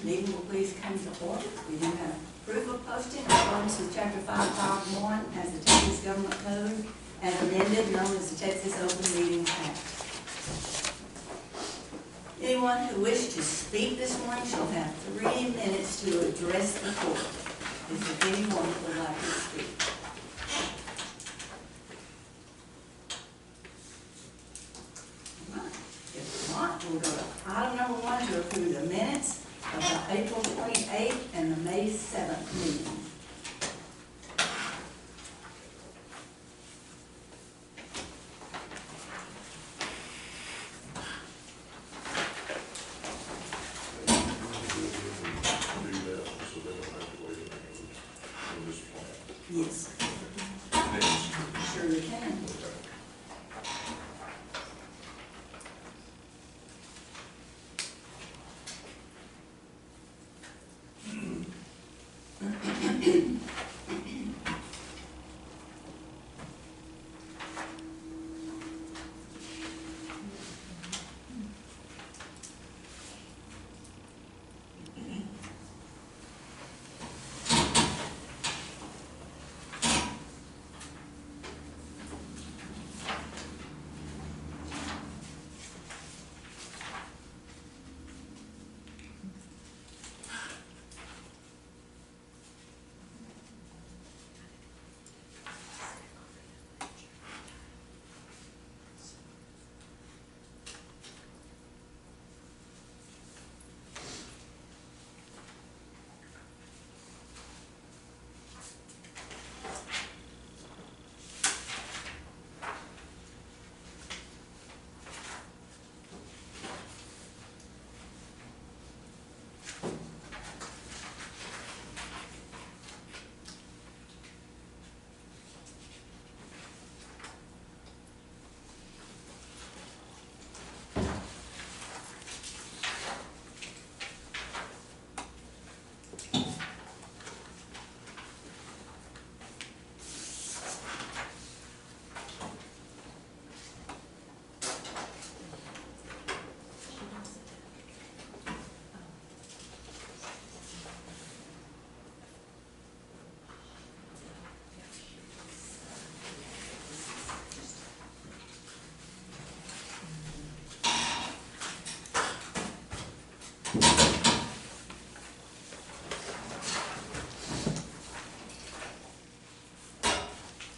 Meeting will please come to order. We do have approval of posting in accordance with Chapter 551 as the Texas Government Code as amended, known as the Texas Open Meetings Act. Anyone who wishes to speak this morning shall have 3 minutes to address the court. Is there anyone who would like to speak? If not, we'll go to item number 1 to approve the minutes of the April 28th and the May 7th meetings. Yes. Sure we can.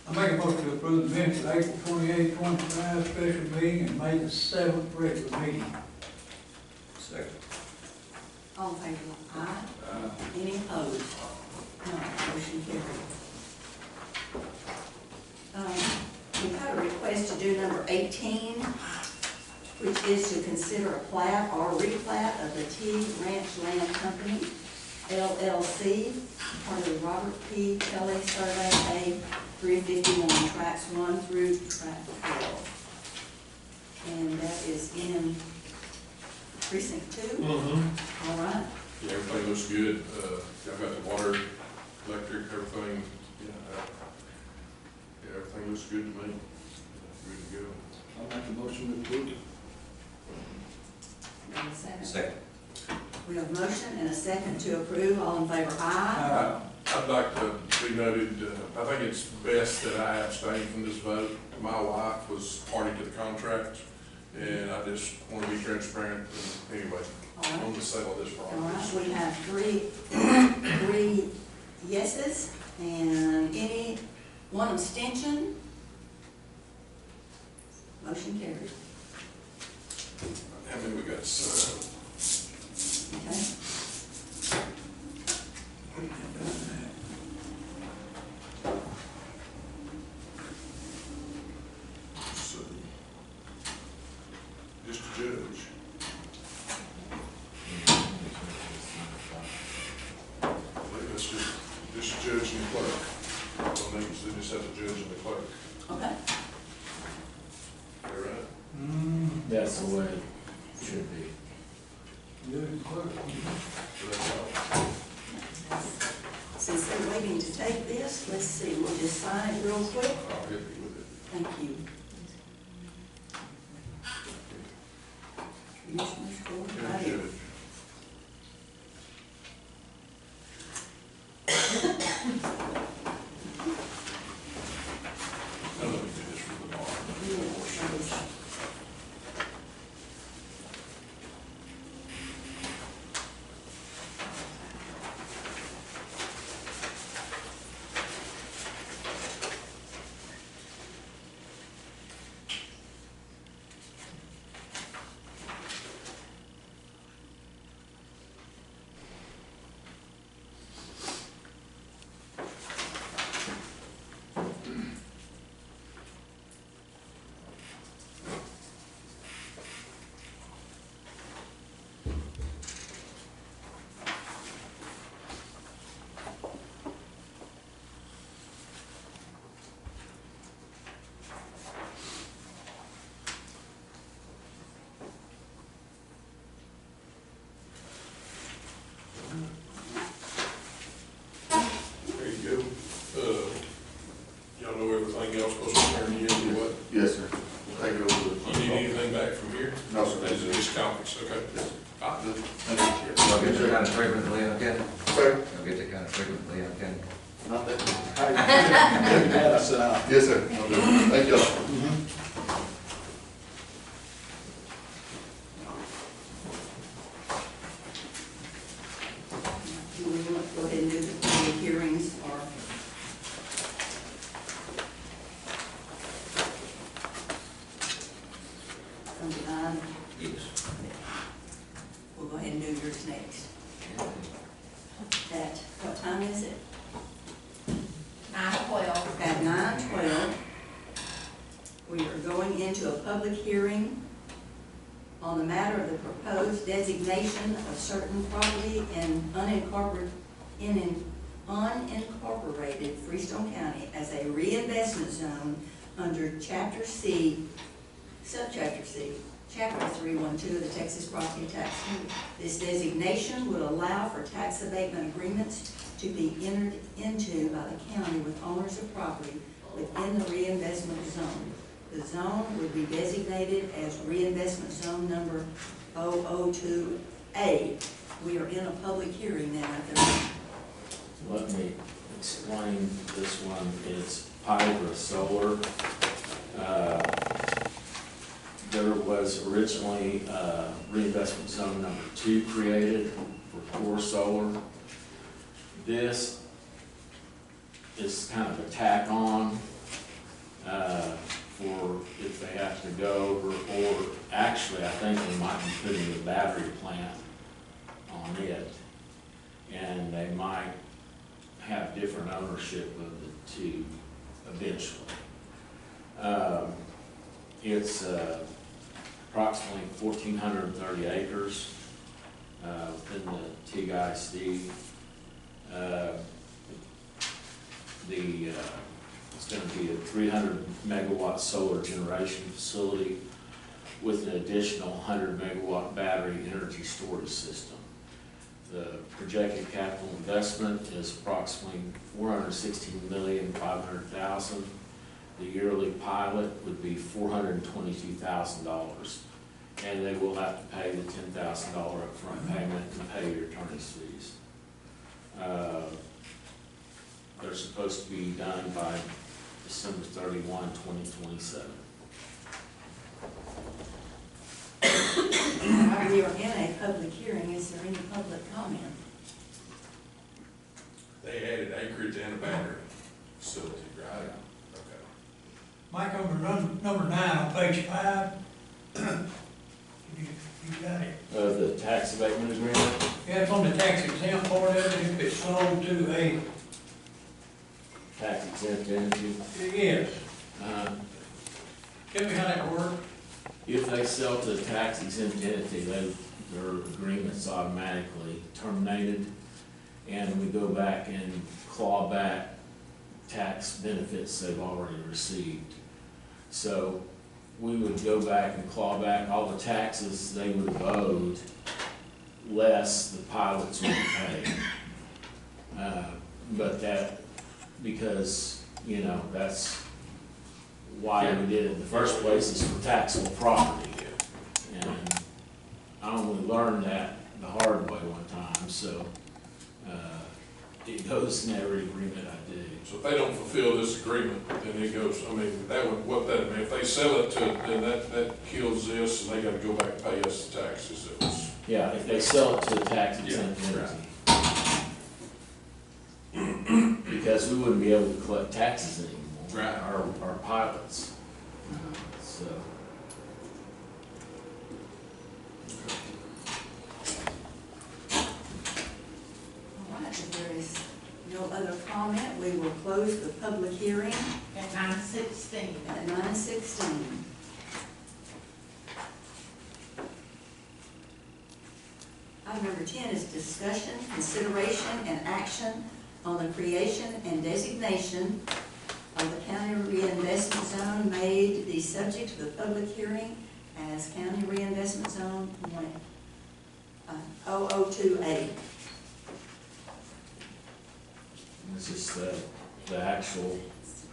I make a motion to approve the minutes of April 28th, 25 special meeting and May the 7th regular meeting. Second. All in favor? Aye. Any opposed? No. Motion carried. We've had a request to do number 18, which is to consider a plat or replat of the T Ranch Land Company, LLC, part of the Robert P. Kelly Survey A 351, tracks 1 through track 12. And that is in precinct 2. All right. Yeah, everything looks good. I've got the water, electric, everything. Yeah, everything looks good to me. Good to go. I'll make a motion to approve it. And a second. Second. We have a motion and a second to approve. All in favor? Aye. I'd like to be noted, I think it's best that I abstain from this vote. My wife was party to the contract, and I just want to be transparent. Anyway, All right. on the sale of this All property. right, we have three yeses and one abstention. Motion carried. How many we got? Okay. Just a judge. That's just a judge and the clerk. So they just have the judge and the clerk. Okay. All right? That's the way it should be. So that's all. Since they're waiting to take this, let's see, we'll just sign it real quick. I'll help you with it. Thank you. Commissioners, Court, right here. Judge. frequently, I can. Not that, I said aye. Yes, sir. I'll do it. Thank y'all. Do we want to go ahead and do the public hearings or? Number 9, Yes. we'll go ahead and do yours next. At, what time is it? 9:12. At 9:12, we are going into a public hearing on the matter of the proposed designation of certain property in unincorporated Freestone County as a reinvestment zone under Chapter C, Subchapter C, Chapter 312 of the Texas Property Tax Code. This designation would allow for tax abatement agreements to be entered into by the county with owners of property within the reinvestment zone. The zone would be designated as reinvestment zone number 002A. We are in a public hearing now. Let me explain this one. It's Pybra Solar. There was originally reinvestment zone number 2 created for Core Solar. This is kind of a tack on for if they have to go over, or actually I think they might be putting a battery plant on it, and they might have different ownership of the two eventually. It's approximately 1,430 acres within the TIC. It's going to be a 300 megawatt solar generation facility with an additional 100 megawatt battery energy storage system. The projected capital investment is approximately $416,500,000. The yearly pilot would be $422,000, and they will have to pay the $10,000 upfront payment and pay your attorney's fees. They're supposed to be done by December 31, 2027. We are in a public hearing. Is there any public comment? They added acreage and a battery facility, right? Okay. Mike, number 9 on page 5. You got it. The tax abatement agreement? Yeah, it's on the tax exempt part of it, if it's sold to a, Tax exempt entity. yes. Tell me how that works. If they sell to a tax exempt entity, their agreement's automatically terminated, and we go back and claw back tax benefits they've already received. So we would go back and claw back all the taxes they would have owed, less the pilots would pay. But that, because, you know, that's why we did it in the first place, is for taxable property. And I only learned that the hard way one time, so it goes in every agreement I do. So if they don't fulfill this agreement, then it goes, I mean, that would, what that, I mean, if they sell it to, then that kills this, and they gotta go back and pay us the taxes. It was, Yeah, if they sell it to a tax exempt entity. Because we wouldn't be able to collect taxes anymore. Right. Our pilots, so. All right, if there is no other comment, we will close the public hearing At 9:16. at 9:16. Item number 10 is discussion, consideration, and action on the creation and designation of the county reinvestment zone made the subject of the public hearing as county reinvestment zone 002A. This is the actual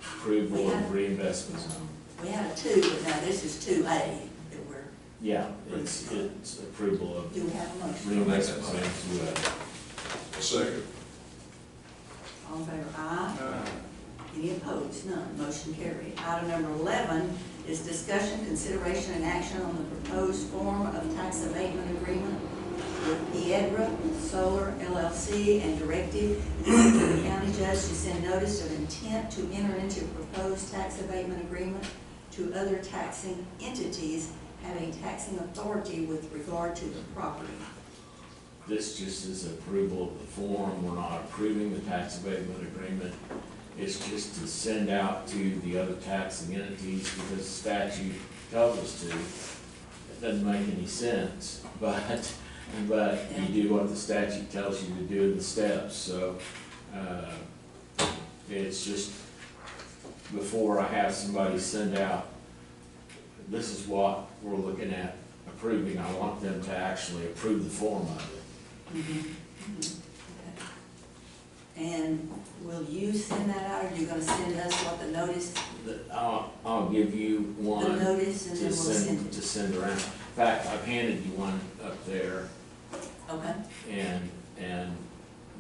approval of reinvestment zone. We had a 2, but now this is 2A that we're, Yeah, it's approval of do we have a motion? reinvestment zone to, a second. All in favor, aye. Any opposed? None. Motion carried. Item number 11 is discussion, consideration, and action on the proposed form of tax abatement agreement with Piedra Solar LLC and directive the county judge to send notice of intent to enter into proposed tax abatement agreement to other taxing entities having taxing authority with regard to the property. This just is approval of the form. We're not approving the tax abatement agreement. It's just to send out to the other taxing entities because the statute tells us to. It doesn't make any sense, but you do what the statute tells you to do in the steps. So it's just before I have somebody send out, this is what we're looking at approving. I want them to actually approve the form of it. Okay. And will you send that out, or are you gonna send us what the notice, I'll give you the one notice, and then we'll send it? to send around. In fact, I've handed you one up there, Okay, and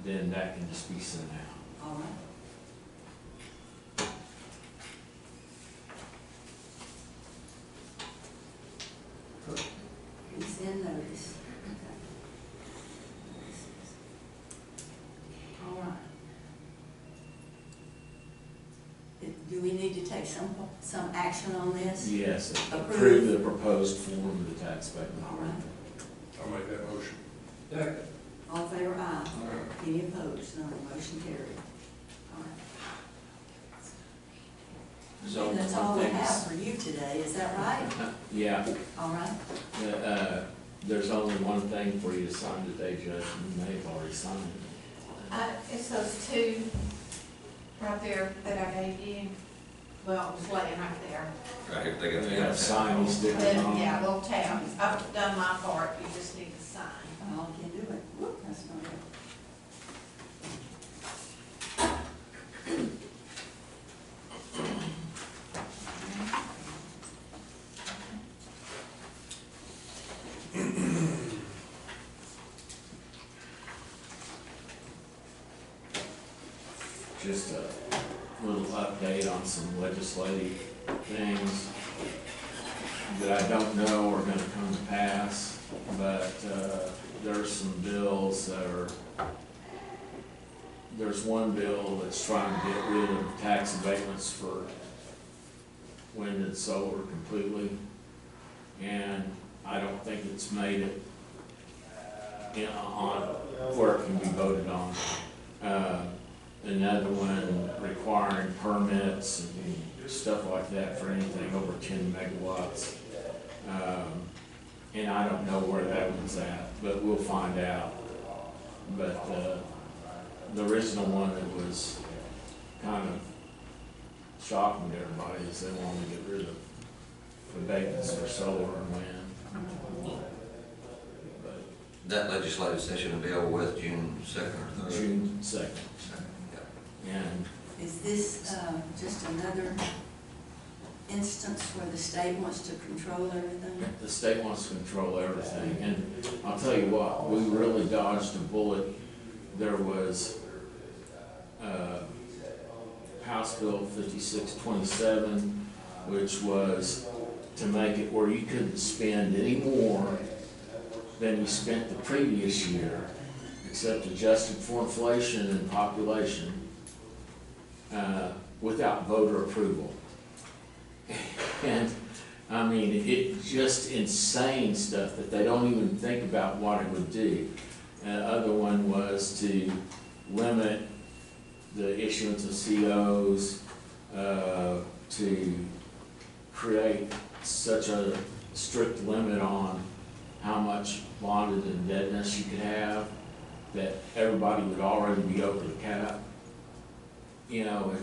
then that can just be sent out. all right. You send notice. Okay. All right. Do we need to take some action on this? Yes, Approve. approve the proposed form of the tax abatement. All right. I'll make that motion. Second. All in favor, aye. Any opposed? None. Motion carried. All right. So That's all we one thing have is- for you today, is that right? Yeah, All right. there's only one thing for you to sign today, Judge, and you may have already signed it. It's those two right there that I gave you. Well, it was laying right there. Right here, they got They have signing stickers Then, on. yeah, little tabs. I've done my part, you just need to sign. Oh, I can do it. Whoop, that's not it. Just a little update on some legislative things that I don't know are gonna come to pass, but there's some bills that are, there's one bill that's trying to get rid of tax abatements for wind and solar completely, and I don't think it's made it on where it can be voted on. Another one requiring permits and stuff like that for anything over 10 megawatts. And I don't know where that one's at, but we'll find out. But the original one that was kind of shocking to everybody is they want to get rid of abatements for solar and wind. But That legislative session will be over with June 2nd or 3rd. June 2nd. And Is this just another instance where the state wants to control everything? the state wants to control everything, and I'll tell you what, we really dodged a bullet. There was, House Bill 5627, which was to make it where you couldn't spend any more than you spent the previous year, except adjusted for inflation and population, without voter approval. And, I mean, it's just insane stuff that they don't even think about what it would do. The other one was to limit the issuance of COs, to create such a strict limit on how much bonded indebtedness you could have, that everybody would already be over the cap. You know,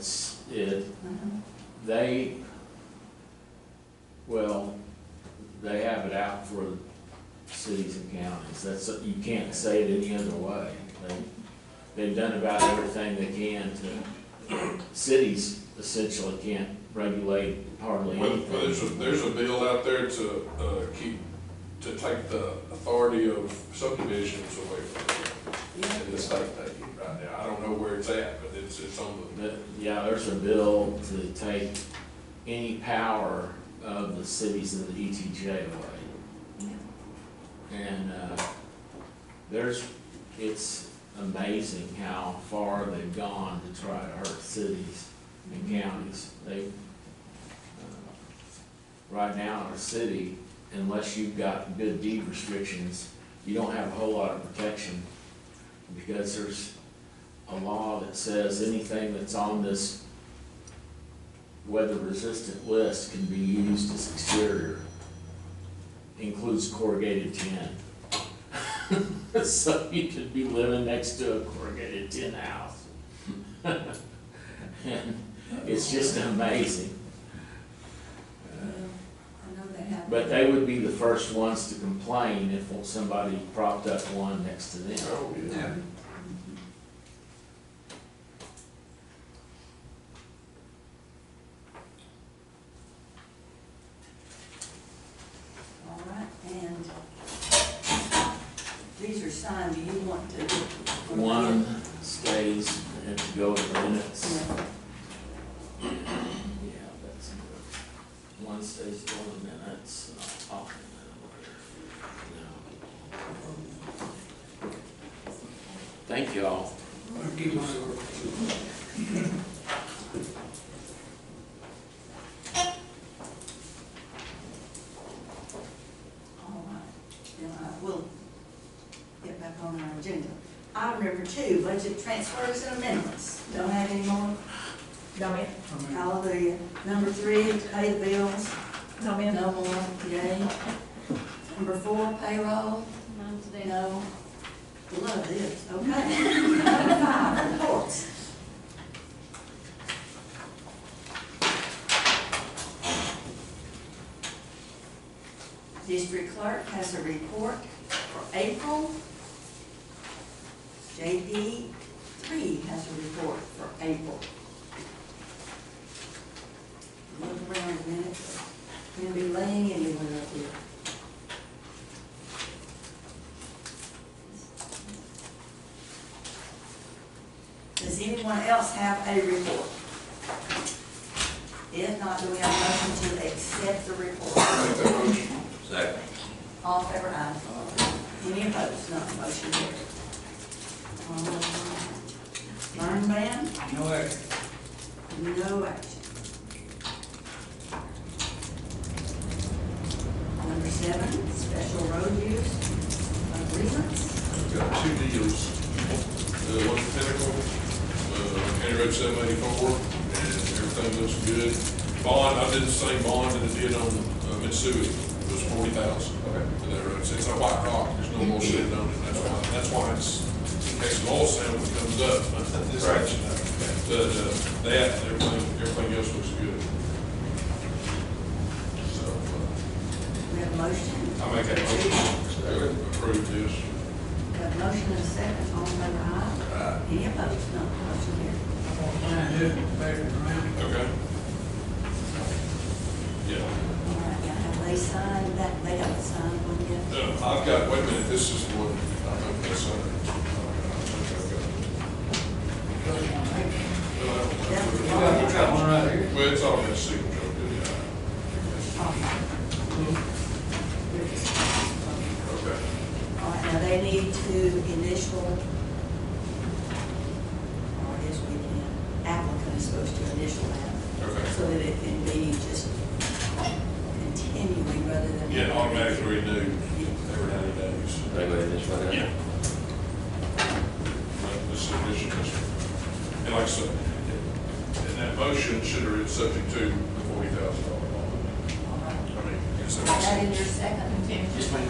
they have it out for cities and counties. You can't say it any other way. They've done about everything they can to, cities essentially can't regulate hardly Well, anything. there's a bill out there to take the authority of subdivisions away from them. Yeah. In the state taking it right now. I don't know where it's at, but it's it's on the, Yeah, there's a bill to take any power of the cities in the ETJ away. And, it's amazing how far they've gone to try to hurt cities and counties. Right now in our city, unless you've got good deed restrictions, you don't have a whole lot of protection, because there's a law that says anything that's on this weather-resistant list can be used as exterior, includes corrugated tin. So you could be living next to a corrugated tin house. And it's just amazing. Well, I know they have. But they would be the first ones to complain if somebody propped up one next to them. oh, yeah. Yeah. All right, and these are signed, do you want to? One stays and to go to minutes. Yeah. Yeah, that's good. One stays to go to minutes, and I'll talk in a minute. Thank you all. I'll keep my word. All right, then I will get back on our agenda. Item number 2, budget transfers and amendments. Don't have any more? No, ma'am. Hallelujah. Number 3, to pay the bills. No, ma'am. No more, yay. Number 4, payroll. None today. No. Love this, okay. Number 5, reports. District clerk has a report for April. JD 3 has a report for April. Look around a minute, we'll be laying anywhere up here. Does anyone else have a report? If not, do we have a motion to accept the report? Make that motion. Second. All in favor, aye. Any opposed? None, motion carried. Burn ban, No action. no action. Number 7, special road use agreements. I've got 2 deals. One for Pinnacle, County Road 784, and everything looks good. Bond, I did the same bond that I did on Mitsui, it was 40,000. Okay. For that road, it's a white rock, there's no more sitting on it, that's why it's, in case an oil sample comes up, this Right. much. But, that, and everything else looks good. So, We have a motion. I make that motion, approve this. We have a motion and a second, all in favor, aye. Right. Any opposed? None, motion carried. I'm gonna sign this and pass it around. Okay. Yeah. All right, now have they signed that, they haven't signed one yet? I've got, wait a minute, this is the one, I think that's on it. You got one right here. Well, it's all in the signature, yeah. Okay. All right, now they need to initial, or I guess we can, applicant is supposed to initial that, Okay. so that it can be just continuing rather than. Yeah, automatically renewed Yeah. every 90 days. They go ahead this way. Yeah. This addition, and like I said, and that motion should have been subject to the $40,000 bond. All right. I mean, it's Is that in your second? Yes, ma'am.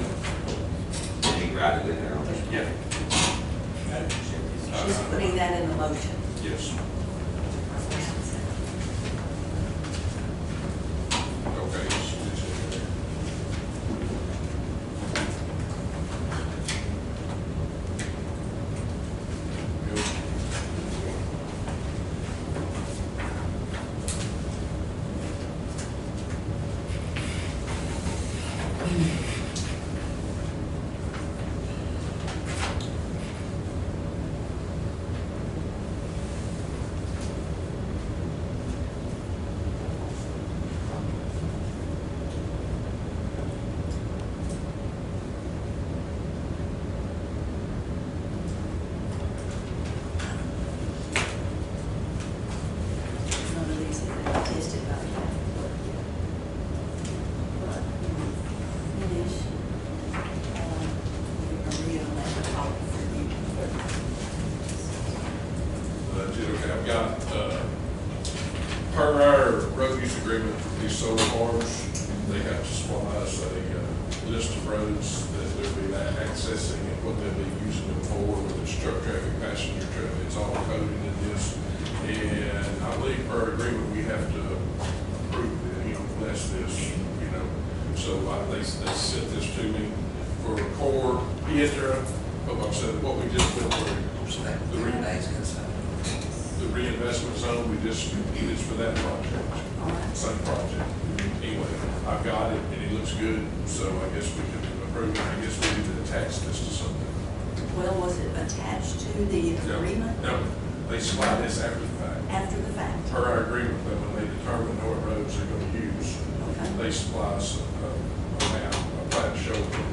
Did he write it in there? Yeah. She's putting that in the motion. Yes. Okay. Per our road use agreement, these solar farms, they have to supply us a list of roads that they'll be accessing and what they'll be using them for, whether it's truck traffic, passenger traffic, it's all coded in this. And I believe per agreement, we have to approve, bless this, So they sent this to me for core, hope I said what we just went through. The reinvestment zone, it's for that project, same project. Anyway, I've got it and it looks good, so I guess we can approve it. I guess we need to attach this to something. Well, was it attached to the agreement? No, they supply this after the fact. After the fact? Per our agreement, but when they determine what roads they're gonna use, Okay. they supply us a map, a plan to show them.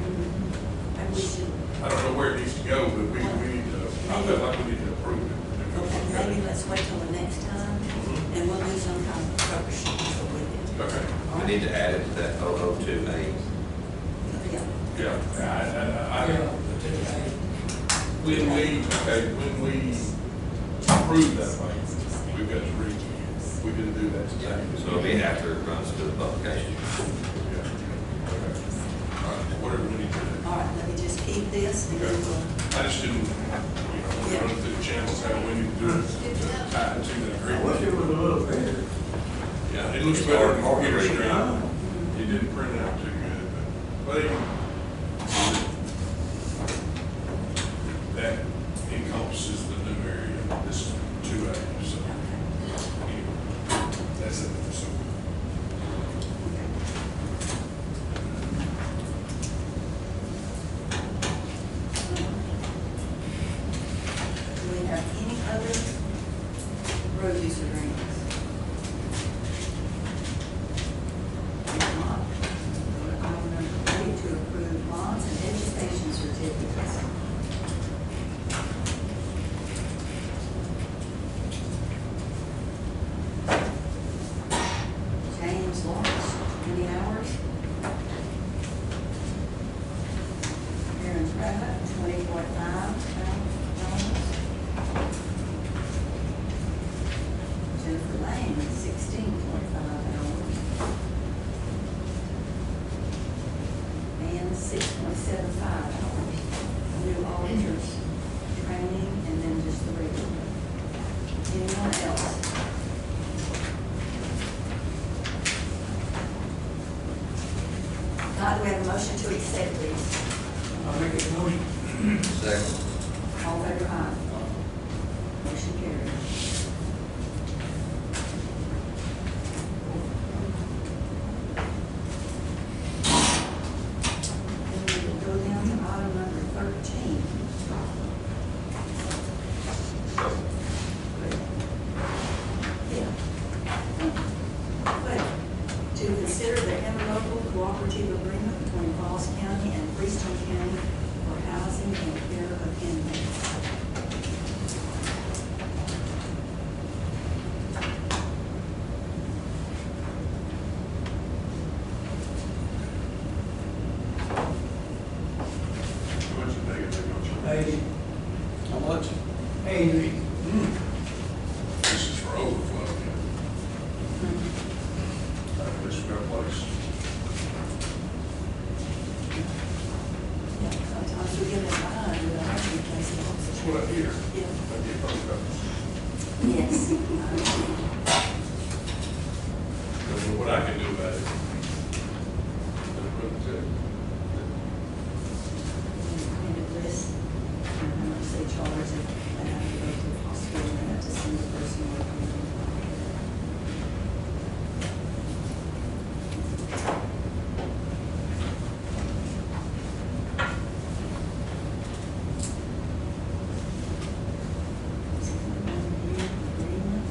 And we should, I don't know where it needs to go, but we need to, I feel like we need to approve it. okay, maybe let's wait till the next time, and we'll do some kind of cover sheet with it. Okay, We need to add it to that 002A. Yeah. yeah, when we approve that way, we've got to read, we didn't do that today. So it'll be after it runs to the publication. Yeah, okay. All right, whatever we need to do. All right, let me just keep this, and then we'll, I just didn't, run through the channels, how we need to do it, to tie it to the I wish it agreement. was a little better. Yeah, it looks It's better hard- on hard to computer read. screen. It didn't print out too good, but that encompasses the new area, this 2A, so, anyway, that's it, so. do we have any other road use agreements? If not, item number 3, to approve bonds and education certificates. James Lawrence, 20 hours. Aaron Pratt, $20.5. Jennifer Lane, 16.5 hours. And 6.75 hours. New auditors training, and then just the regular. Anyone else? God, do we have a motion to accept these? I'll make a motion. Second. All in favor, aye. Motion carried. Then we will go down to item number 13. Yeah. Well, to consider the interlocal cooperative agreement between Falls County and Freestone County for housing and care of inmates. How much did they get? 80. How much? 80. This is for overflow, yeah. This is our place. Yeah, sometimes we get in line with our housing places. That's what I hear. Yeah. I get phone calls. Yes. I understand. Don't know what I can do about it. That's what it said. And a list, and how much they charge, and they have to go to the hospital, and they have to send the person working. Agreement.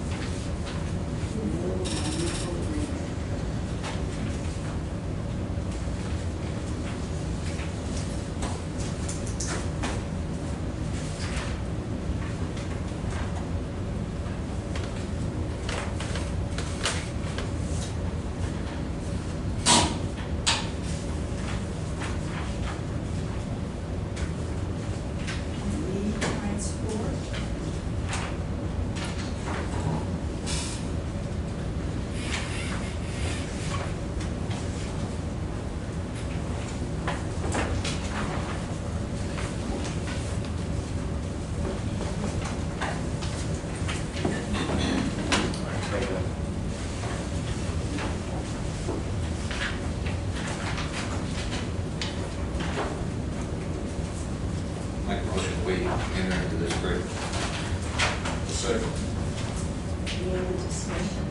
Any discussion?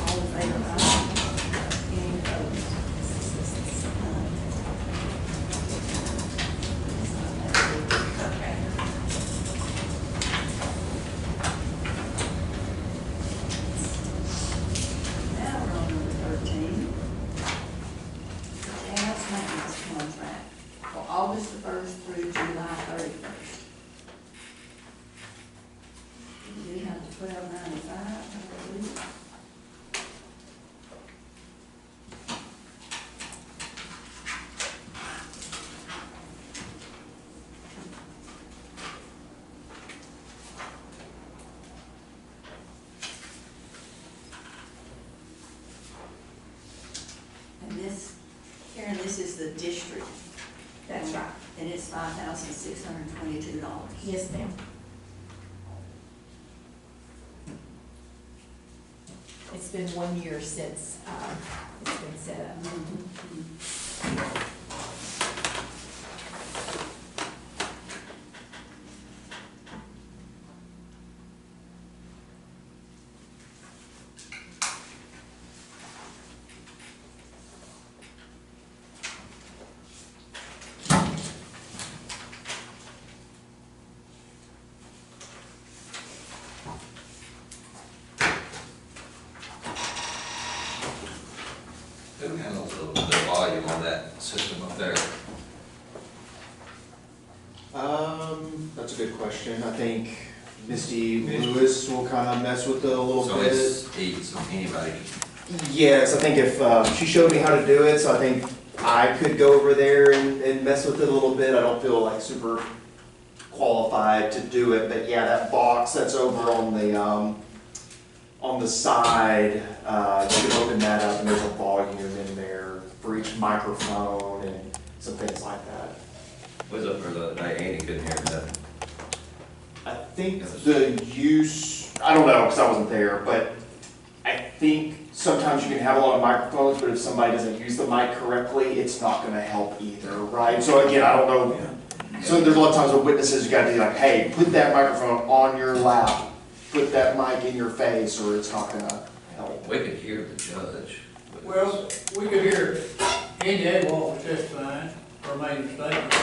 All in favor, aye. Any opposed? Okay. Now we're on number 13. Gas maintenance contract for August the 1st through July 31st. We have $12.95, I believe. And this, Karen, this is the district. That's right. And it's $5,622. Yes, ma'am. It's been 1 year since, it's been set up. Who handles the volume on that system up there? That's a good question. I think Misty Lewis will kind of mess with it a little So bit. so anybody, Yes, I think if, she showed me how to do it, so I think I could go over there and mess with it a little bit. I don't feel like super qualified to do it, but yeah, that box that's over on the side, you can open that up and there's a volume in there for each microphone and some things like that. was up there the other day, Andy couldn't hear that. I think the use, I don't know, because I wasn't there, but I think sometimes you can have a lot of microphones, but if somebody doesn't use the mic correctly, it's not gonna help either, right? So again, I don't know. So there's a lot of times with witnesses, you gotta be like, hey, put that microphone on your lap, put that mic in your face, or it's not gonna help. We could hear the judge. Well, we could hear Andy Agwal was testifying or making a statement.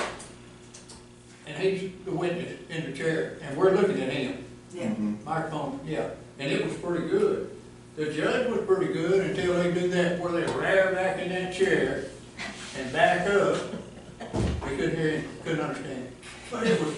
And he's the witness in the chair, and we're looking at him. Yeah. Mhm. Microphone, yeah, and it was pretty good. The judge was pretty good until they do that where they rear back in that chair and back up. We couldn't hear him, couldn't understand. But it was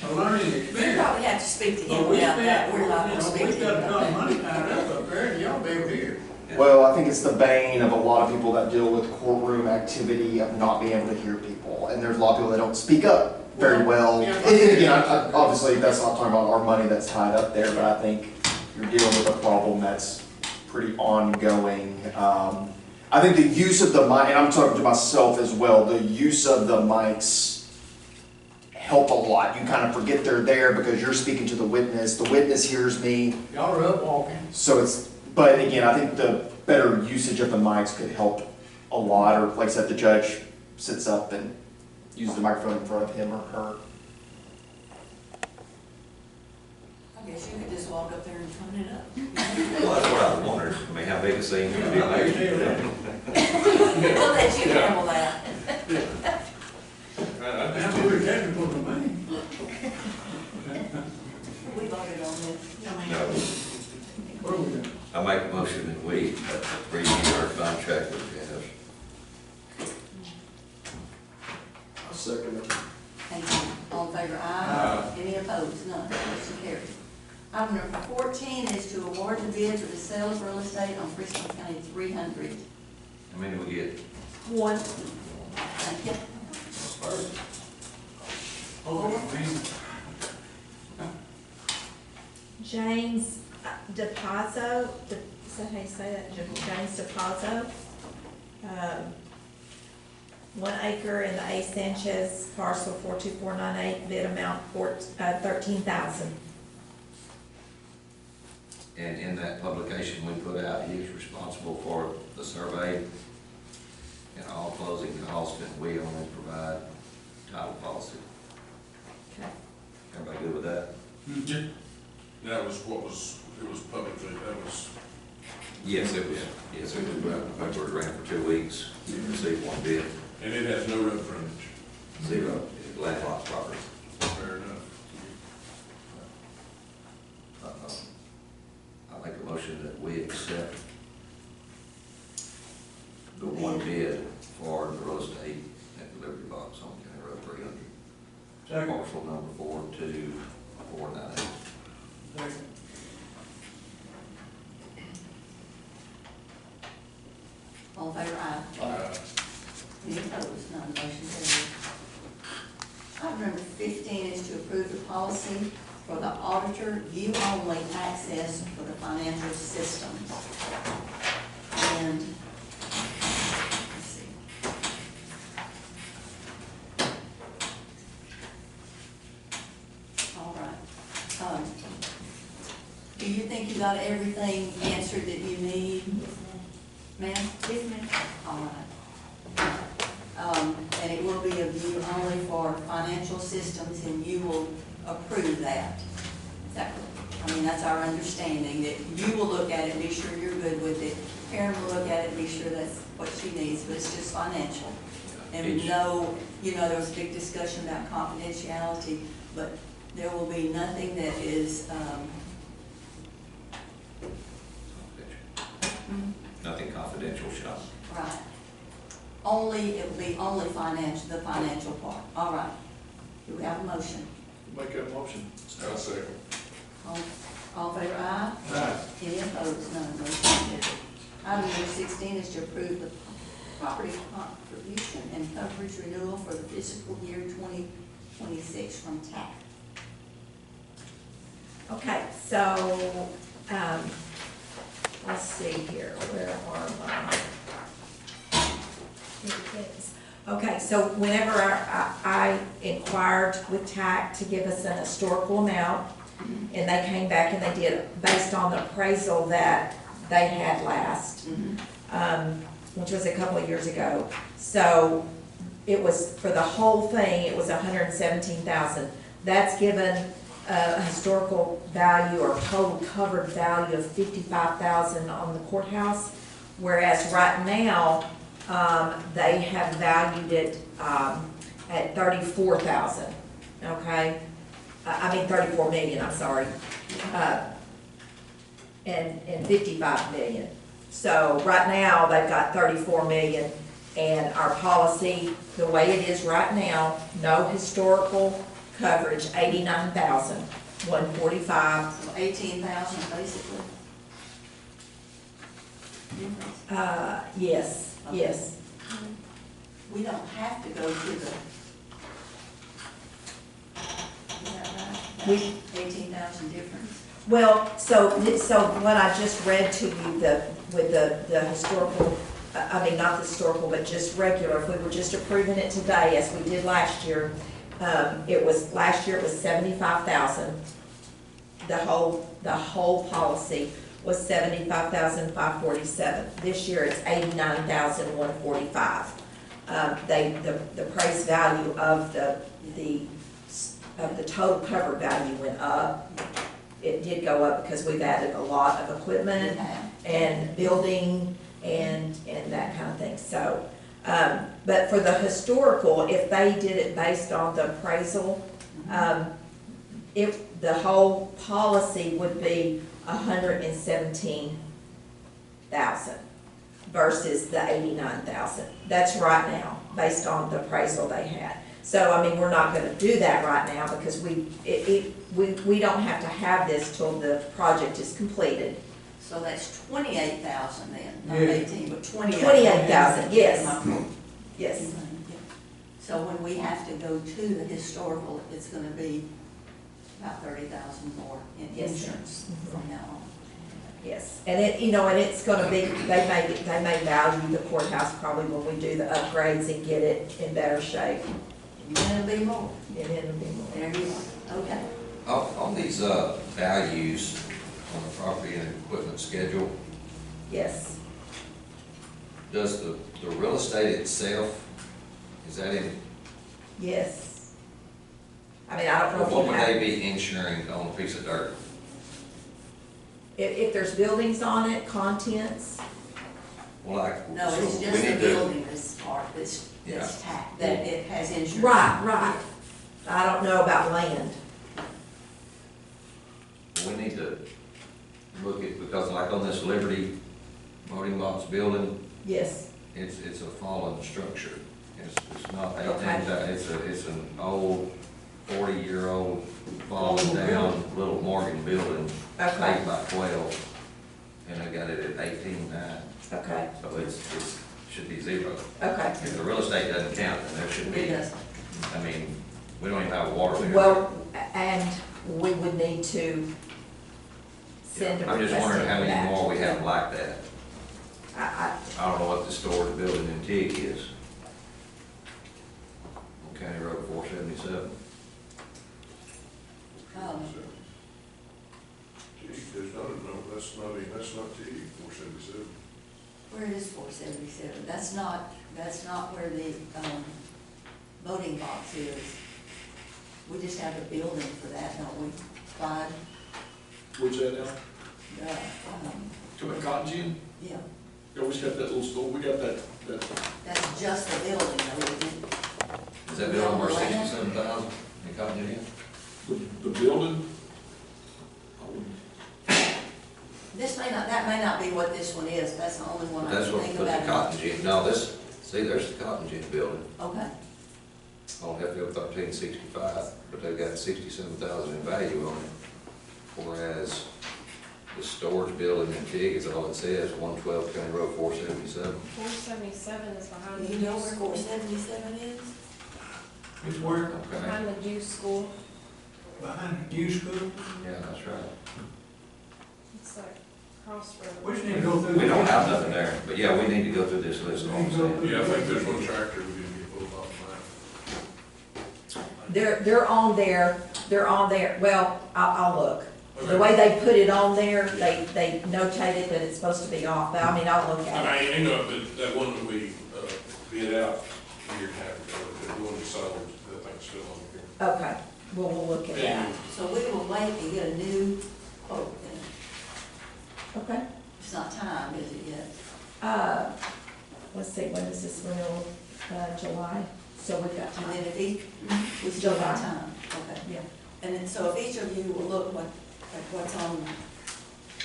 a learning You experience. probably have to speak to But him we about spent, that. you We're not gonna know, speak we've to got him a about ton of that. money tied up there, and y'all be able to hear. Well, I think it's the bane of a lot of people that deal with courtroom activity of not being able to hear people. And there's a lot of people that don't speak up very well. Yeah. And again, obviously, that's not talking about our money that's tied up there, but I think you're dealing with a problem that's pretty ongoing. I think the use of the mic, and I'm talking to myself as well, the use of the mics help a lot. You kind of forget they're there because you're speaking to the witness hears me. Y'all are up walking. So it's, but again, I think the better usage of the mics could help a lot, or like I said, the judge sits up and uses the microphone in front of him or her. I guess you could just walk up there and turn it up. Well, that's what I wondered, I mean, how big a scene would it be? I can tell that. We'll let you handle that. That's pretty technical to me. We voted on this. No, What are we doing? I make a motion that we review our contract with Jazz. I'll second it. Thank you. All in favor, aye. Any opposed? None. Motion carries. Item number 14 is to award the bid for the sale of real estate on Frisco County 300. How many do we get? One. Thank you. James DePazzo, is that how you say that? James DePazzo. 1 acre in the A. Sanchez parcel 42498, bid amount 13,000. And in that publication we put out, he is responsible for the survey and all closing costs, and we only provide title policy. Okay. Everybody good with that? That was what was, it was publicly, that was, Yes, it was put out in the paper, it ran for 2 weeks, we received one bid, and it has no road frontage. 0, landlocked property. Fair enough. I make a motion that we accept the one bid for the real estate at the Liberty Box on County Road 300. Second. Parcel number 42498. Second. All in favor, aye. Any opposed? None, motion carries. Item number 15 is to approve the policy for the auditor view-only access for the financial system. And, let's see. All right. Do you think you got everything answered that you need? Ma'am? Yes, ma'am. All right. And it will be a view only for financial systems, and you will approve that. Is that, I mean, that's our understanding, that you will look at it, be sure you're good with it. Karen will look at it, be sure that's what she needs, but it's just financial. And no, you know, there was a big discussion about confidentiality, but there will be nothing that is, Nothing confidential, Sean. right. Only, it will be only financial, the financial part. All right. Do we have a motion? Make that motion. I'll second. All in favor, aye? Aye. Any opposed? None, motion carries. Item number 16 is to approve the property contribution and coverage renewal for the fiscal year 2026 from TAC. Okay, so, let's see here, where are my things? Okay, so whenever I inquired with TAC to give us an historical amount, and they came back and they did, based on the appraisal that they had last, which was a couple of years ago. So it was, for the whole thing, it was $117,000. That's given a historical value or total covered value of $55,000 on the courthouse, whereas right now, they have valued it at $34,000, okay? I mean $34 million, I'm sorry, and 55 million. So right now, they've got 34 million, and our policy, the way it is right now, no historical coverage, 89,145. So 18,000 basically. Yes, yes. We don't have to go to the, is that right? We- 18,000 difference. Well, so what I just read to you, with the historical, I mean, not the historical, but just regular, if we were just approving it today, as we did last year, last year it was 75,000. The whole policy was 75,547. This year it's 89,145. The price value of the total cover value went up. It did go up because we've added a lot of equipment and building and that kind of thing. So, but for the historical, if they did it based on the appraisal, the whole policy would be 117,000 versus the 89,000. That's right now, based on the appraisal they had. So, I mean, we're not gonna do that right now because we don't have to have this till the project is completed. So that's 28,000 then, not Yeah. 18, but 28. 28,000, yes. Yes. So when we have to go to the historical, it's gonna be about 30,000 more in Yes. insurance from now on. Yes, and it's gonna be, they may value the courthouse probably when we do the upgrades and get it in better shape. And it'll be more. And it'll be more. There you are. Okay. On these values on the property and equipment schedule, Yes. does the real estate itself, is that in? Yes. I I mean, I don't know if What you would they have, be insuring on a piece of dirt? if there's buildings on it, contents, Well, like. No, so it's we just the need to- building that's part, that's taxed, that it has insurance. right. I don't know about land. We need to look at, because like on this Liberty voting box building, Yes, it's a fallen structure. It's not Okay. 18, it's an old, 40-year-old fallen down little Morgan building, Okay. 8 by 12, and I got it at 18.9, okay, so should be 0. okay. If the real estate doesn't count, then there should It be, doesn't. I mean, we don't even have water there. Well, and we would need to send a I'm just request wondering in how for many that. more we have like that. I, I don't know what the storage building in Tig is. On County Road 477. There's not, no, that's not T, 477. Where is 477? That's not where the, voting box is. We just have a building for that, don't we? Clyde? Where's that now? Um, To a cotton gin? yeah, Yeah, we just got that little store, we got that, that's just the building, though, isn't it? Is that building worth 67,000 in Cotton Gin? the building. That may not be what this one is. That's the only one I That's can what think put the about. Cotton Gin, no, there's the Cotton Gin building. Okay, On FL 1365, but they've got 67,000 in value on it. Whereas the storage building in Tig is all it says, 112 County Road 477. 477 is behind do the you know Jew where school. 477 is? It's where, Okay, Behind the Jew school. behind the Jew school, yeah, that's right. It's like crossroads. we just need to go through. We don't have nothing there, but yeah, we need to go through this list all the same. Yeah, I think there's one tractor we didn't get pulled off the map. they're on there, well, I'll look. The Okay. way they put it on there, they notated that it's supposed to be off, but I mean, I'll look at it. I mean, that one that we bid out a year and a half ago, the one we sold, I think still on here. Okay, well, we'll look at that. So we will wait and get a new quote then. Okay. It's not time, is it yet? Let's see, when is this renewal? July, so we've got And time. then if each, we still got July. time, okay. Yeah. And then, so if each of you will look at what's on,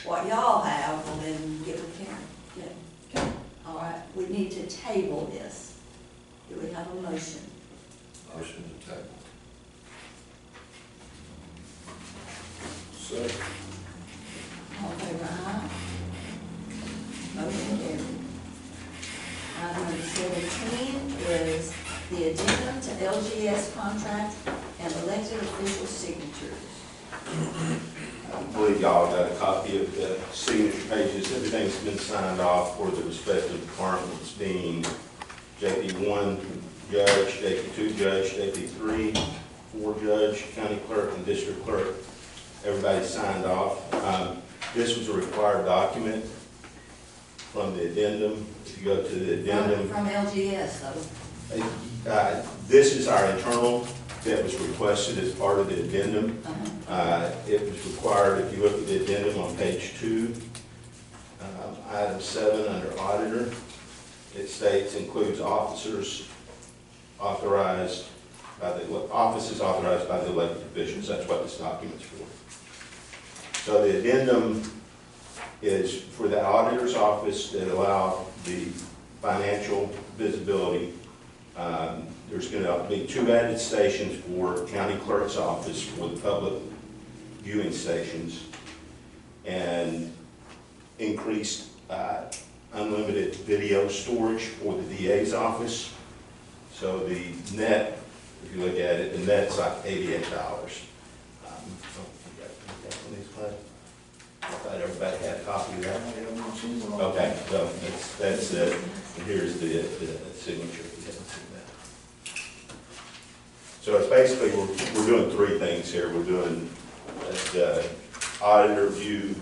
what y'all have, and then get with Karen. Yeah. Okay. All right, we need to table this. Do we have a motion? Motion to table. So, All in favor, aye? Motion carried. Item number 17 is the addendum to LGS contract and elected official signatures. I believe y'all got a copy of the signature pages. Everything's been signed off for the respective departments, being JP1 judge, JP2 judge, JP3, 4 judge, county clerk, and district clerk. Everybody signed off. This was a required document from the addendum. If you go to the addendum, From LGS, though. this is our internal that was requested as part of the addendum. It was required, if you look at the addendum on page 2, item 7 under auditor, it states includes officers authorized by the, offices authorized by the elected officials. That's what this document's for. So the addendum is for the auditor's office that allow the financial visibility. There's going to be 2 added stations for county clerk's office for the public viewing stations, and increased unlimited video storage for the DA's office. So the net, if you look at it, the net's like $88. I thought everybody had a copy of that. Okay, so that's it. And here's the signature. If you haven't seen that. So it's basically, we're doing 3 things here. We're doing the auditor view,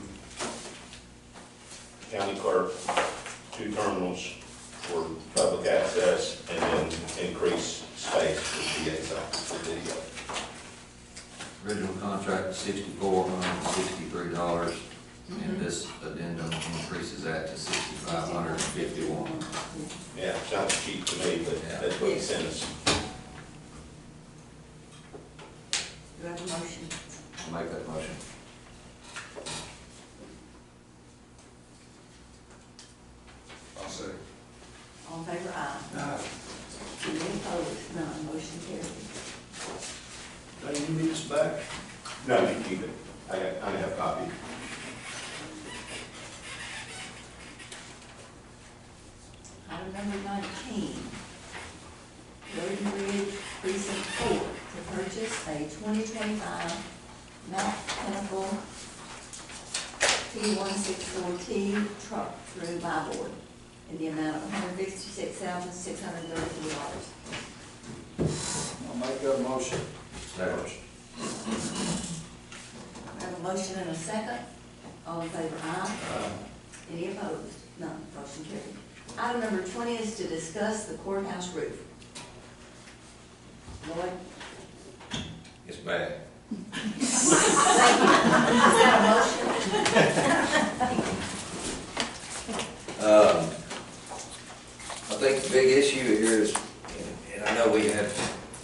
county clerk, 2 terminals for public access, and then increase space for the DA's office for video. Original contract $6,463, and this addendum increases that to $6,551. Yeah, sounds cheap to me, but that's what he sent us. Do I have a motion? I'll make that motion. I'll say. All in favor, aye. Any opposed? None, motion carried. Now, you need us back? No, you can keep it. I have a copy. Item number 19, Road and Bridge Precinct 4 to purchase a 2025 Mount Pinnacle T164T truck through buy board in the amount of $156,634. I'll make that motion. Second. I have a motion and a second. All in favor, aye. Any opposed? None, motion carried. Item number 20 is to discuss the courthouse roof. Lloyd? It's bad. Thank you. Is that a motion? I think the big issue here is, and I know we had,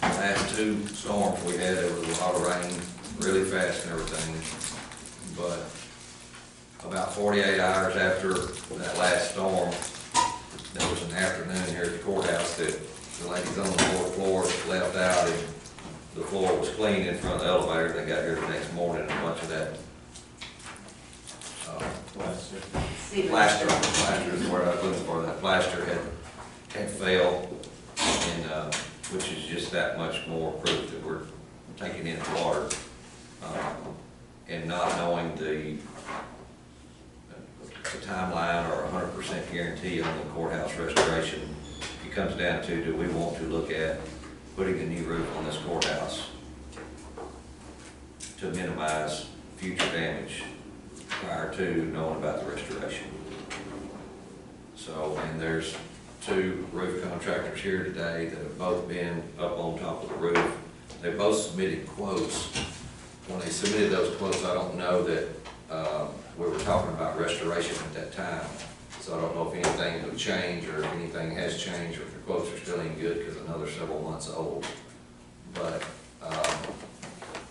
the last two storms we had, there was a lot of rain, really fast and everything, but about 48 hours after that last storm, there was an afternoon here at the courthouse that the ladies on the fourth floor left out, and the floor was clean in front of the elevator. They got here the next morning, and a bunch of that plaster is where I was looking for. That plaster had failed, and which is just that much more proof that we're taking in water, and not knowing the timeline or 100% guarantee on the courthouse restoration. It comes down to, do we want to look at putting a new roof on this courthouse to minimize future damage prior to knowing about the restoration? So, and there's two roof contractors here today that have both been up on top of the roof. They both submitted quotes. When they submitted those quotes, I don't know that we were talking about restoration at that time. So I don't know if anything will change, or if anything has changed, or if the quotes are still any good, because I know they're several months old. But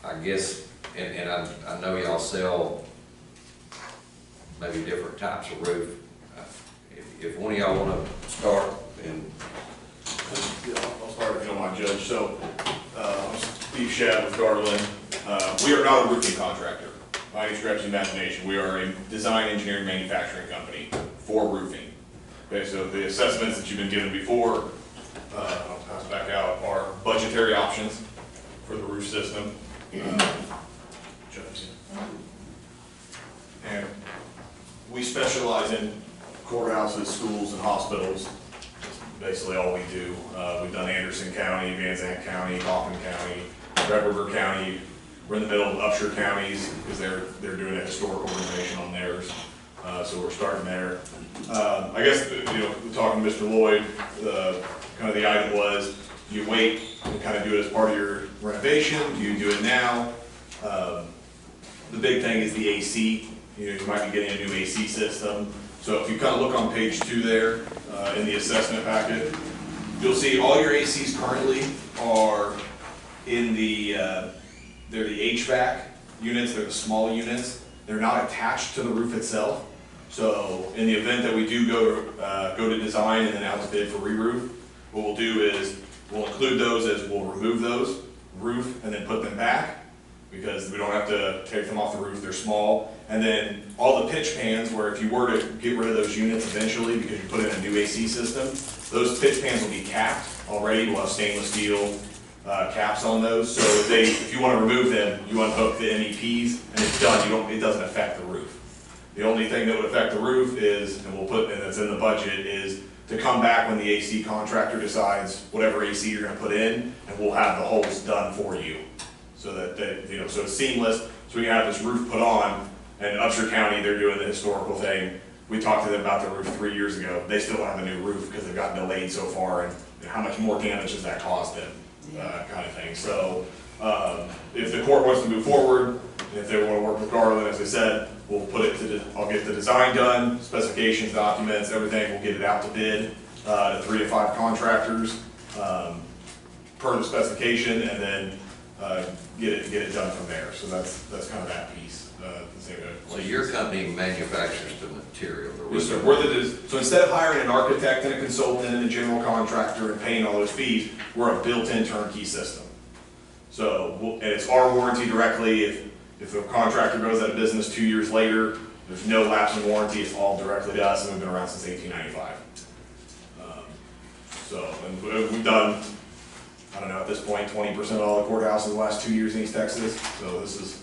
I guess, and I know y'all sell maybe different types of roof. If one of y'all want to start, and Yeah, I'll start if you don't mind, Judge. So, I'm Steve Shad with Garland. We are not a roofing contractor by any stretch of the imagination. We are a design engineering manufacturing company for roofing. Okay, so the assessments that you've been given before, I'll pass back out, are budgetary options for the roof system. Judge. And we specialize in courthouses, schools, and hospitals. Basically all we do. We've done Anderson County, Van Zandt County, Kaufman County, Red River County. We're in the middle of Upshur counties because they're doing a historical renovation on theirs. So we're starting there. I guess, talking to Mr. Lloyd, kind of the item was, do you wait and kind of do it as part of your renovation? Do you do it now? The big thing is the AC. You might be getting a new AC system. So if you kind of look on page 2 there, in the assessment packet, you'll see all your ACs currently are in they're the HVAC units, they're the small units. They're not attached to the roof itself. So in the event that we do go to design and then out to bid for re-roof, what we'll do is we'll include those as we'll remove those roof and then put them back, because we don't have to take them off the roof, they're small. And then all the pitch pans, where if you were to get rid of those units eventually because you put in a new AC system, those pitch pans will be capped already. We'll have stainless steel caps on those. So if you want to remove them, you unhook the MEPs and it's done. It doesn't affect the roof. The only thing that would affect the roof is, and it's in the budget, is to come back when the AC contractor decides whatever AC you're going to put in, and we'll have the holes done for you. So that so it's seamless. So we can have this roof put on. And Upshur County, they're doing the historical thing. We talked to them about the roof 3 years ago. They still don't have a new roof because they've gotten delayed so far, and how much more damage does that cause them, kind of thing. So If the court wants to move forward, and if they want to work with Garland, as I said, we'll put it to I'll get the design done, specifications, documents, everything, we'll get it out to bid, to 3 to 5 contractors, per the specification, and then, get it done from there. So that's kind of that piece. So your company manufactures the material? Yes, sir. So instead of hiring an architect and a consultant and a general contractor and paying all those fees, we're a built-in turnkey system. So, and it's our warranty directly. If a contractor goes out of business 2 years later, there's no lapse in warranty. It's all directly to us, and we've been around since 1895. And we've done, I don't know, at this point, 20% of all the courthouses in the last 2 years in East Texas. So this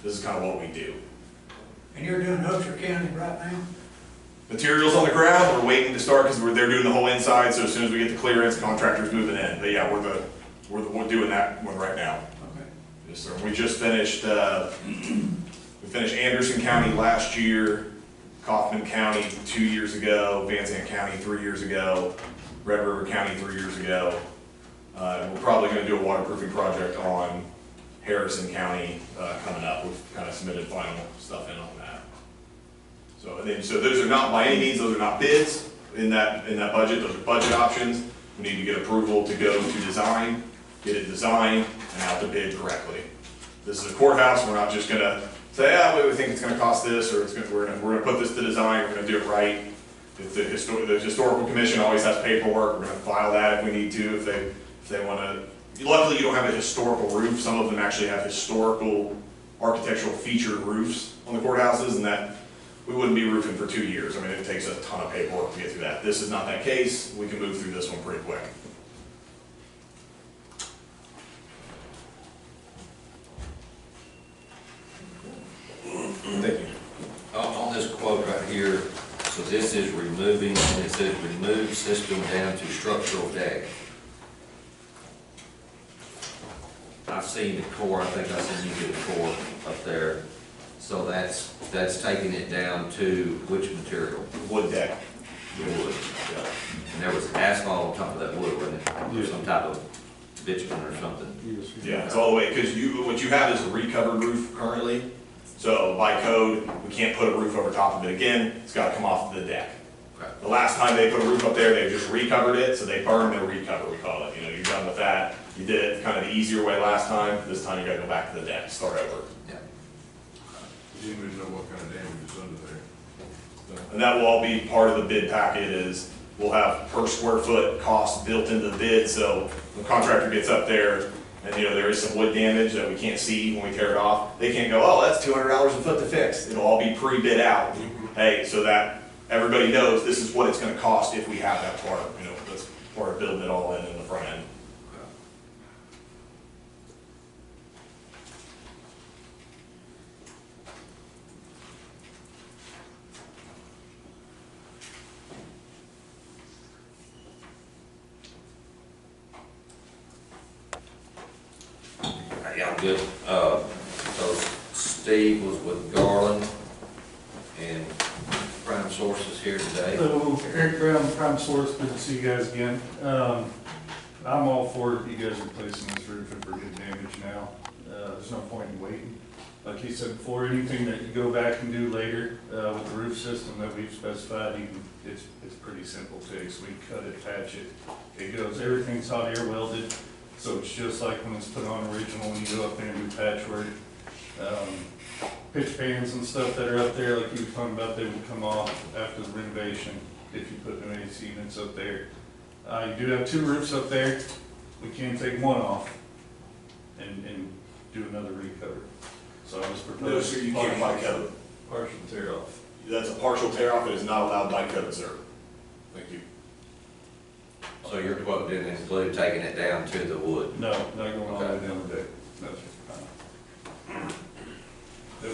is kind of what we do. And you're doing Upshur County right now? Materials on the ground, we're waiting to start because they're doing the whole inside, so as soon as we get the clearance, contractors moving in. But yeah, we're doing that one right now. Okay. Yes, sir. We just finished, we finished Anderson County last year, Kaufman County 2 years ago, Van Zandt County 3 years ago, Red River County 3 years ago. We're probably gonna do a waterproofing project on Harrison County, coming up. We've kind of submitted final stuff in on that. So those are not, by any means, those are not bids in that budget. Those are budget options. We need to get approval to go to design, get it designed and out to bid correctly. This is a courthouse. We're not just gonna say, we think it's gonna cost this, or we're gonna put this to design. We're gonna do it right. If the historical commission always has paperwork, we're gonna file that if we need to. If they want to. Luckily, you don't have a historical roof. Some of them actually have historical architectural featured roofs on the courthouses, and that we wouldn't be roofing for 2 years. I mean, it takes a ton of paperwork to get through that. This is not that case. We can move through this one pretty quick. Thank you. On this quote right here, so this is removing, and it says remove system down to structural deck. I've seen the core, I think I seen you get a core up there. So that's taking it down to which material? Wood deck. Wood. Yeah. And there was asphalt on top of that wood, wasn't it? Or some type of bitumen or something. Yeah, it's all the way, because what you have is a recovered roof currently. So by code, we can't put a roof over top of it again. It's got to come off the deck. Okay. The last time they put a roof up there, they just recovered it, so they burned their recover, we call it. You know, you're done with that. You did it kind of the easier way last time. This time you got to go back to the deck, start over. Yeah. You didn't even know what kind of damage is under there. And that will all be part of the bid packet. Is we'll have per square foot cost built into the bid. So when the contractor gets up there and there is some wood damage that we can't see when we tear it off, they can't go, oh, that's $200 a foot to fix. It'll all be pre-bid out. Hey, so that everybody knows this is what it's going to cost if we have that part. That's part of building it all in the front end. Yeah, good. So Steve was with Garland and Prime Source is here today. Hello, Eric Brown, Prime Source, good to see you guys again. I'm all for you guys replacing this roof if we're getting damage now. There's no point in waiting. Like he said before, anything that you go back and do later with the roof system that we've specified, it's pretty simple fix. We cut it, patch it. It goes, everything's hot air welded. So it's just like when it's put on original, when you go up there and do patchwork. Pitch pans and stuff that are up there, like you were talking about, they would come off after the renovation if you put new AC units up there. You do have 2 roofs up there. We can take one off and do another recover. So I was proposing. No, sir, you can't by code. Partial tear off. That's a partial tear off. It is not allowed by code, sir. Thank you. So your quote didn't include taking it down to the wood? No, not going all the way down the deck. No, sir. Yep.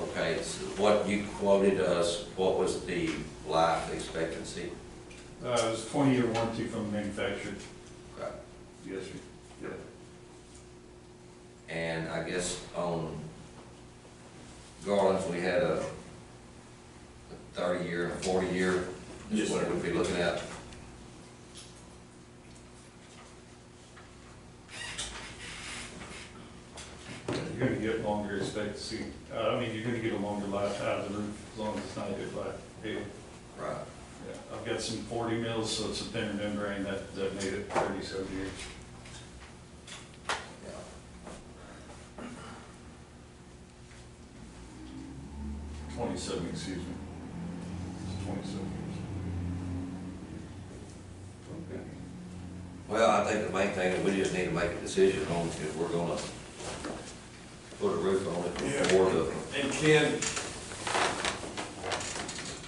Okay, so what you quoted us, what was the life expectancy? It was 20-year warranty from the manufacturer. Okay. Yes, sir. Yep. And I guess on Garland's, we had a 30-year, 40-year. Yes, what sir. we'd be looking at. expect to see. I mean, you're gonna get a longer life out of the roof as long as it's not hit by hail. Right. Yeah, I've got some 40 mils, so it's a thinner membrane that made it 37 years. 27, excuse me. It's 27 years. Okay. Well, I think the main thing is we just need to make a decision on if we're gonna put a roof on it before the, And Ken,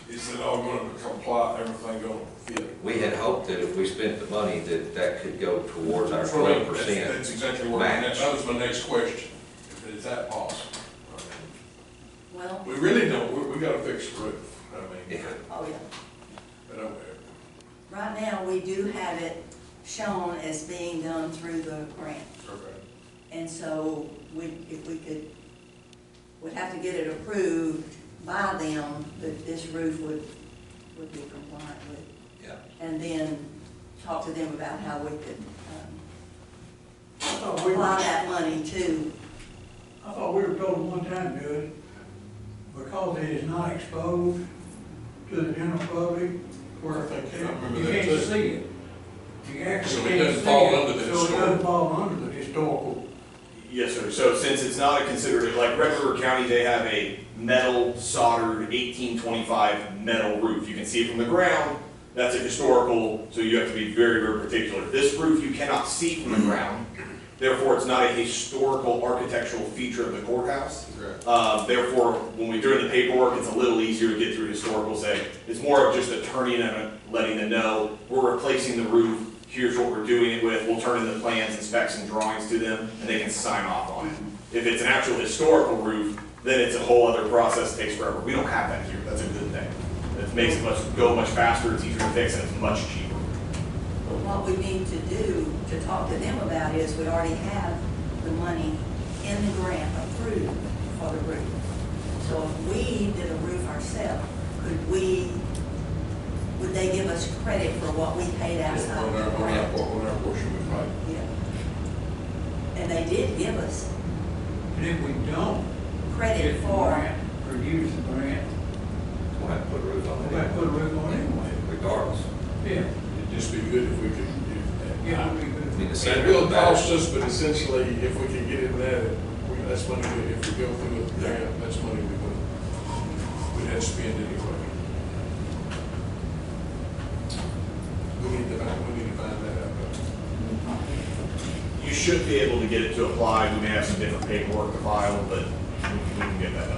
is it all gonna comply, everything gonna fit? we had hoped that if we spent the money, that that could go towards our That's what I- 12%. That's exactly where, that was my next question. Is that possible? Well, We really don't, we gotta fix the roof, I mean, Yeah. oh yeah. but okay. Right now, we do have it shown as being done through the grant. Okay. And so if we would have to get it approved by them, that this roof would be compliant with. Yeah. And then talk to them about how we could, I thought we apply were, that money to. I thought we were told one time, Judge, because it is not exposed to the general public, where I remember you that can't too. see it. You actually So it can't doesn't see fall it, under the so it historical. doesn't fall under the historical. Yes, sir. So since it's not considered, like Red River County, they have a metal soldered 1825 metal roof. You can see it from the ground. That's a historical, so you have to be very, very particular. This roof you cannot see from the ground. Therefore, it's not a historical architectural feature of the courthouse. Therefore, when we do the paperwork, it's a little easier to get through historical, say, it's more of just a turning and letting them know, we're replacing the roof, here's what we're doing it with, we'll turn in the plans and specs and drawings to them, and they can sign off on it. If it's an actual historical roof, then it's a whole other process, it takes forever. We don't have that here, that's a good thing. It makes it go much faster, it's easier to fix, and it's much cheaper. But what we need to do to talk to them about is we already have the money in the grant approved for the roof. So if we did a roof ourselves, would they give us credit for what we paid outside On the our grant? portion, we might. Yeah. And they did give us And if we don't credit get the for, grant, or use the grant, We'll have to put a roof on it. we'll have to put a roof on anyway. Regardless. Yeah. It'd just be good if we could do that. Yeah, it'd be I good. mean, the It same will goes back. cost us, but essentially, if we can get it that, that's money, if we go through the grant, that's money we'd have to spend anyway. We need to find that out. You should be able to get it to apply, we may have some different paperwork to file, but we can get that done.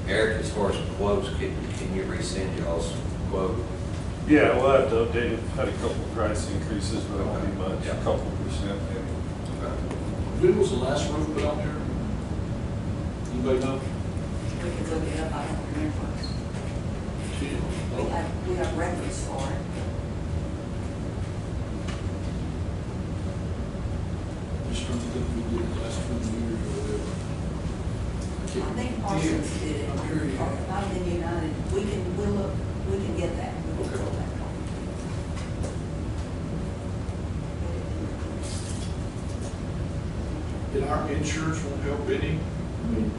Eric, as far as quotes, can you resend y'all's quote? Yeah, we'll have to update it. Had a couple of price increases, but not be much, Yeah. a couple percent maybe. When was the last roof put out there? Anybody know? we could look it up, I don't remember. We have records for it. Just trying to think if we did it last 20 years or whatever. I think Parsons did it. I'm sure he did. Not in United, we can get that. We can pull that. Did our insurance won't help any? I mean,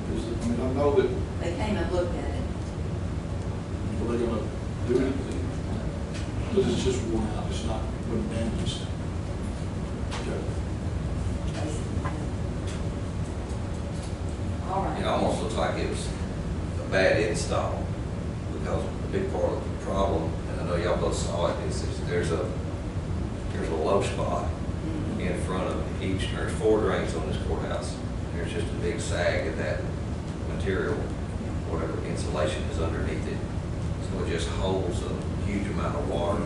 I know that, They came and looked at it. are they gonna do anything? Because it's just worn out, it's not, what damages. Okay. All right. It almost looks like it was a bad install, because a big part of the problem, and I know y'all both saw it, is there's a low spot in front of each, there's 4 drains on this courthouse. There's just a big sag in that material, whatever insulation is underneath it. So it just holds a huge amount of water.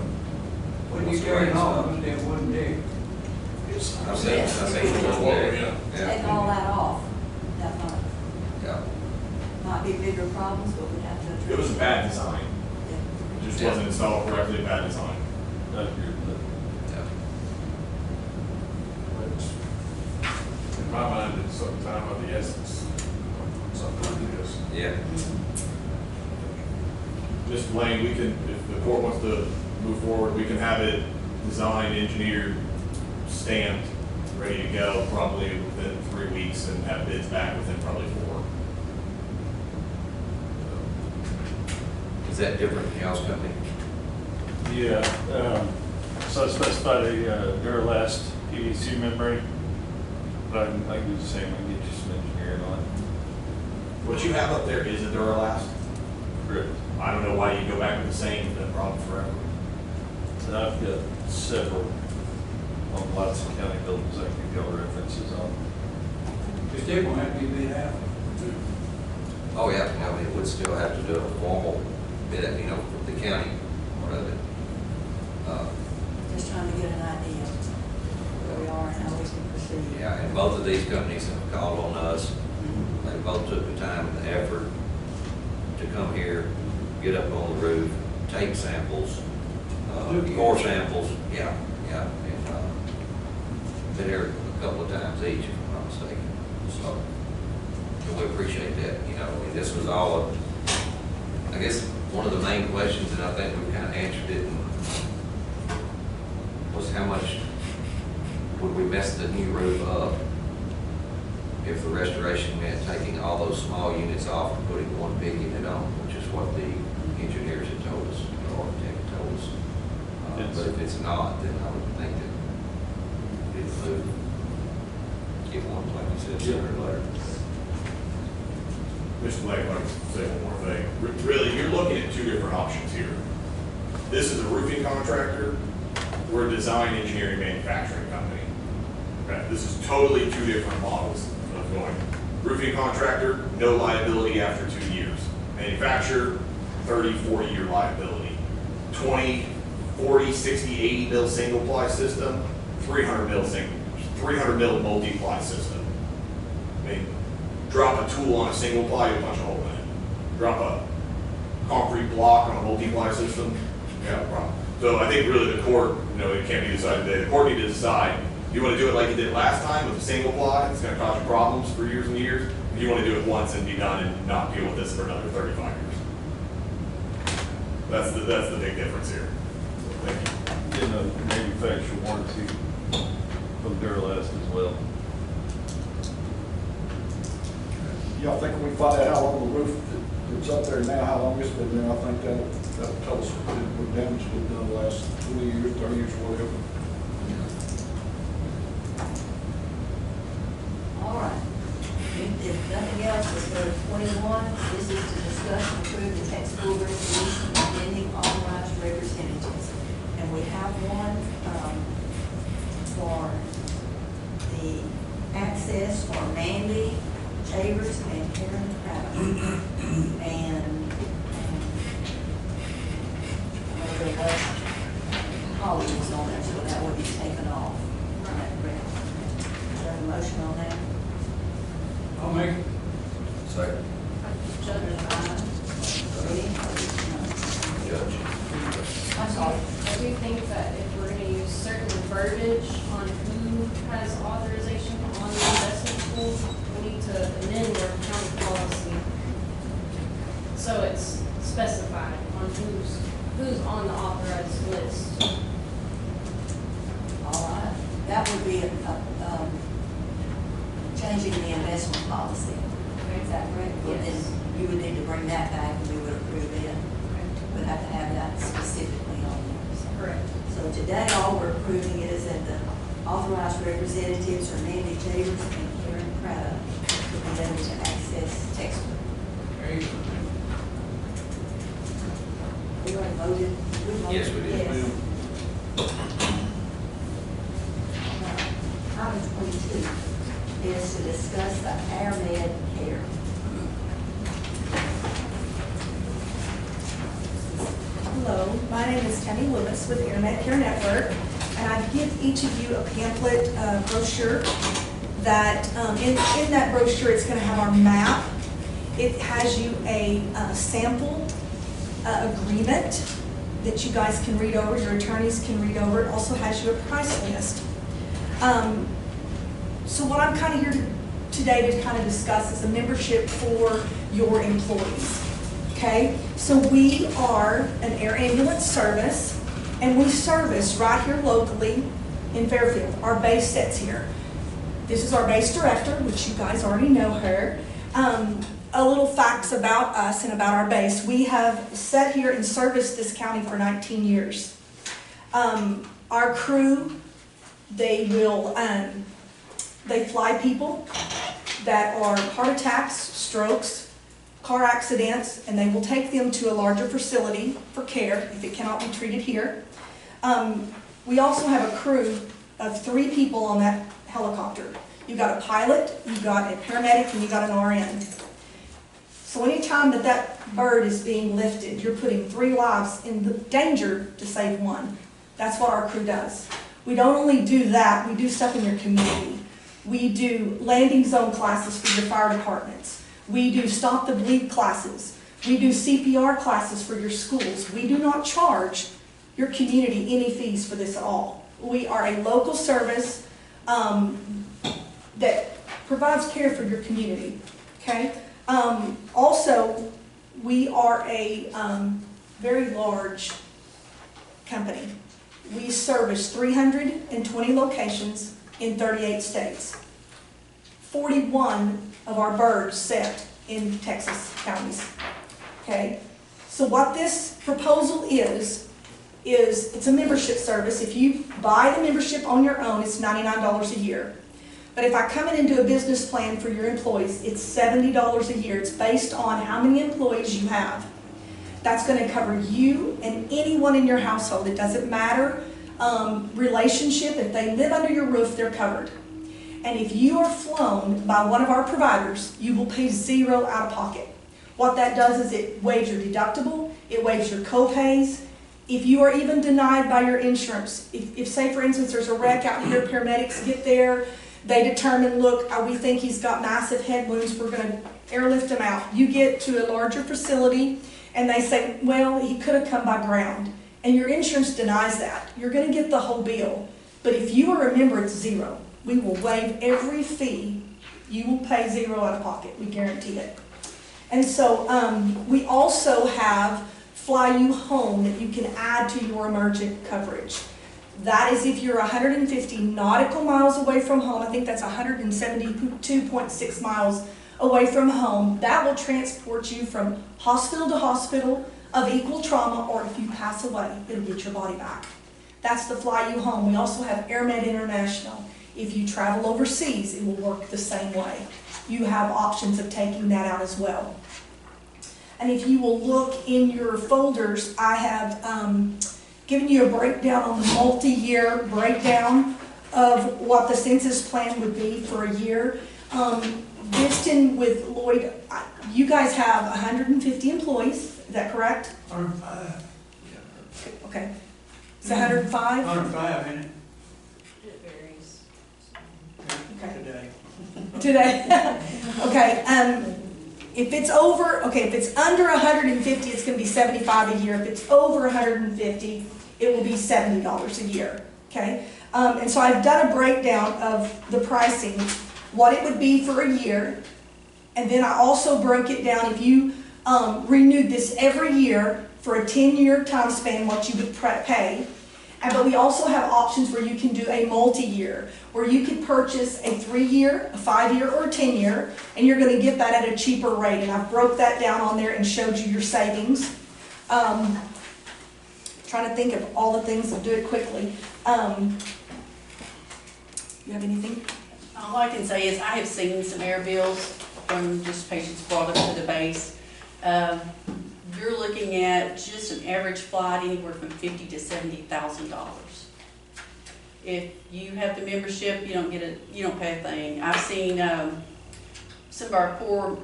When you Once the turn it rain's off, up. it wouldn't dig. I've seen it one day. Take all that off, that Yeah. might be bigger problems, but we have to address. It was a bad design, Yeah. it just wasn't installed correctly, bad design. I agree with that. Yeah. In my mind, it's some time of the essence, something like this. Yeah. Mr. Lane, we can, if the court wants to move forward, we can have it designed, engineered, stamped, ready to go probably within 3 weeks and have bids back within probably 4. Is that different than y'all's company? Yeah, so I specified a Duralast PVC membrane, but I can do the same, I can get you some engineering on it. What you have up there is a Duralast. Correct. I don't know why you go back to the same, it's been a problem forever. And I've got several on lots of county buildings I can give references on. You still gonna have to be bid out. Oh, yeah, I mean, we'd still have to do a formal bid, you know, for the county part of it. Just trying to get an idea of where we are and how we can proceed. Yeah, and both of these companies have called on us. They both took the time and the effort to come here, get up on the roof, take samples, core samples, yeah. And, been here a couple of times each, if I'm not mistaken. So, and we appreciate that, you know, and this was all, I guess, one of the main questions, and I think we kind of answered it, was how much would we mess the new roof up if the restoration meant taking all those small units off and putting one big unit on, which is what the engineers had told us, the architect had told us. But if it's not, then I would think that it would get one, like you said, sooner or later. Mr. Blake, I'd like to say one more thing. Really, you're looking at 2 different options here. This is a roofing contractor. We're a design engineering manufacturing company. Okay, this is totally 2 different models of going. Roofing contractor, no liability after 2 years. Manufacturer, 30, 40-year liability. 20, 40, 60, 80 mil single ply system, 300 mil multi-ply system. I mean, drop a tool on a single ply, you punch a hole in it. Drop a concrete block on a multi-ply system, you have a problem. So I think really the court, you know, it can't be decided today. The court need to decide, do you want to do it like you did last time with a single ply? It's going to cause you problems for years and years. Or do you want to do it once and be done and not deal with this for another 35 years? That's the big difference here. So thank you. Getting a manufacturer warranty from Duralast as well. Y'all think when we find out how long the roof that's up there now, how long it's been there, I think that'll tell us what damage has been done the last 20 years, 30 years, whatever. All right. If nothing else, let's go to 21. This is to discuss and approve the tax bill resolution amending authorized representatives. And we have one for the access for Mandy Chambers and Karen Craddock. And there was colleagues on there, so that would be taken off. Is that correct? Is there a motion on that? I'll make it. Second. Judge. Ready? Judge. I'm sorry. I do think that if we're gonna use certain verbiage on who has authorization on the investment pool, we need to amend our county policy. So it's specified on who's on the authorized list. All right. That would be changing the investment policy. Is that correct? Well, then Yes. you would need to bring that back and we would approve it. We'd have to have that specifically on there. So- Correct. So today, all we're approving is that the authorized representatives are Mandy Chambers and Karen Craddock to be able to access textbook. There you go. We already voted. Yes, we did. Yes. Item 22 is to discuss the AirMed care. Hello, my name is Tammy Lewis with Internet Care Network, and I give each of you a pamphlet brochure that, in that brochure, it's going to have our map. It has you a sample agreement that you guys can read over, your attorneys can read over. It also has you a price list. So what I'm kind of here today to kind of discuss is a membership for your employees. Okay, so we are an air ambulance service, and we service right here locally in Fairfield. Our base sits here. This is our base director, which you guys already know her. A little facts about us and about our base. We have sat here and serviced this county for 19 years. Our crew, they fly people that are heart attacks, strokes, car accidents, and they will take them to a larger facility for care if it cannot be treated here. We also have a crew of 3 people on that helicopter. You've got a pilot, you've got a paramedic, and you've got an RN. So anytime that bird is being lifted, you're putting 3 lives in the danger to save 1. That's what our crew does. We don't only do that, we do stuff in your community. We do landing zone classes for your fire departments. We do stop the bleed classes. We do CPR classes for your schools. We do not charge your community any fees for this at all. We are a local service that provides care for your community, okay? Also, we are a very large company. We service 320 locations in 38 states. 41 of our birds set in Texas counties, okay? So what this proposal is it's a membership service. If you buy the membership on your own, it's $99 a year. But if I come in and do a business plan for your employees, it's $70 a year. It's based on how many employees you have. That's going to cover you and anyone in your household. It doesn't matter relationship. If they live under your roof, they're covered. And if you are flown by one of our providers, you will pay 0 out of pocket. What that does is it waives your deductible, it waives your co-pays. If you are even denied by your insurance, if say for instance there's a wreck out here, paramedics get there, they determine, look, we think he's got massive head wounds, we're going to airlift him out. You get to a larger facility and they say, well, he could have come by ground. And your insurance denies that. You're going to get the whole bill. But if you are a member, it's 0. We will waive every fee. You will pay 0 out of pocket. We guarantee it. And so we also have Fly You Home that you can add to your emergent coverage. That is if you're 150 nautical miles away from home. I think that's 172.6 miles away from home. That will transport you from hospital to hospital of equal trauma, or if you pass away, it'll get your body back. That's the Fly You Home. We also have AirMed International. If you travel overseas, it will work the same way. You have options of taking that out as well. And if you will look in your folders, I have given you a breakdown on the multi-year breakdown of what the census plan would be for a year. Viston with Lloyd, you guys have 150 employees, is that correct? 105. Okay. It's 105? 105, isn't it? It varies. Today. Today. Okay. If it's under 150, it's going to be $75 a year. If it's over 150, it will be $70 a year. Okay. And so I've done a breakdown of the pricing, what it would be for a year, and then I also broke it down if you renewed this every year for a 10-year time span, what you would pay. But we also have options where you can do a multi-year, where you could purchase a 3-year, a 5-year, or a 10-year, and you're going to get that at a cheaper rate. And I've broke that down on there and showed you your savings. Trying to think of all the things, I'll do it quickly. You have anything? All I can say is I have seen some air bills from just patients brought up to the base. You're looking at just an average flight anywhere from $50,000 to $70,000. If you have the membership, you don't pay a thing. I've seen some of our poor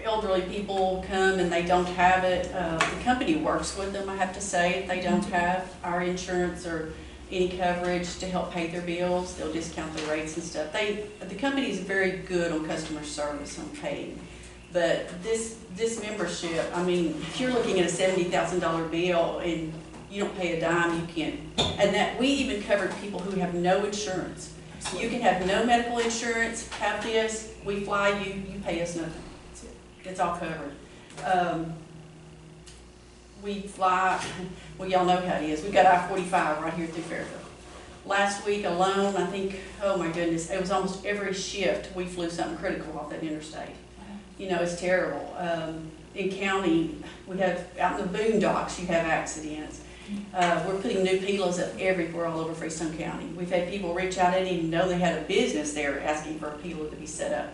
elderly people come and they don't have it. The company works with them, I have to say, if they don't have our insurance or any coverage to help pay their bills. They'll discount the rates and stuff. The company is very good on customer service on paying. But this membership, I mean, if you're looking at a $70,000 bill and you don't pay a dime, you can't. And that we even covered people who have no insurance. You can have no medical insurance, have this, we fly you, you pay us nothing. That's it. It's all covered. We fly, well, y'all know how it is. We've got I-45 right here through Fairfield. Last week alone, I think, oh my goodness, it was almost every shift, we flew something critical off that interstate. You know, it's terrible. In county, we have, out in the boondocks, you have accidents. We're putting new pilos up everywhere all over Freestone County. We've had people reach out, they didn't even know they had a business there asking for a pilo to be set up.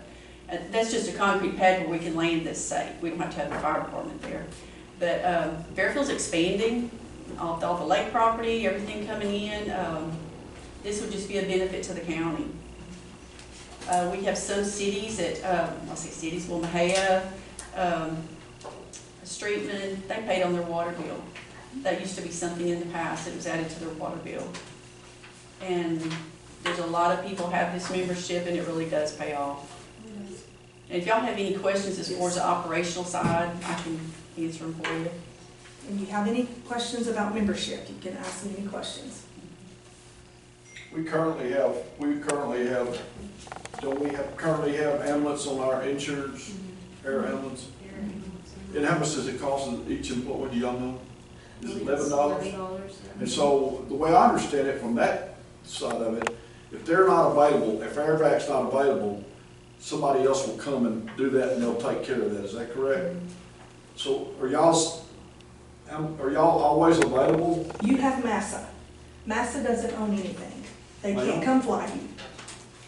That's just a concrete pad where we can land this safe. We don't have to have the fire department there. But Fairfield's expanding, all the lake property, everything coming in. This would just be a benefit to the county. We have some cities that, I'll say cities, Wilmahea, Streetman, they paid on their water bill. That used to be something in the past that was added to their water bill. And there's a lot of people have this membership and it really does pay off. And if y'all have any questions as far as the operational side, I can answer them for you. And you have any questions about membership, you can ask me any questions. We currently have, don't we currently have ambulance on our insurance, air ambulance? And how much does it cost each employee, do y'all know? Is it $11? And so, the way I understand it from that side of it, if they're not available, if Airbag's not available, somebody else will come and do that and they'll take care of that, is that correct? So, are y'all always available? You have Massa. Massa doesn't own anything. They can't come fly you.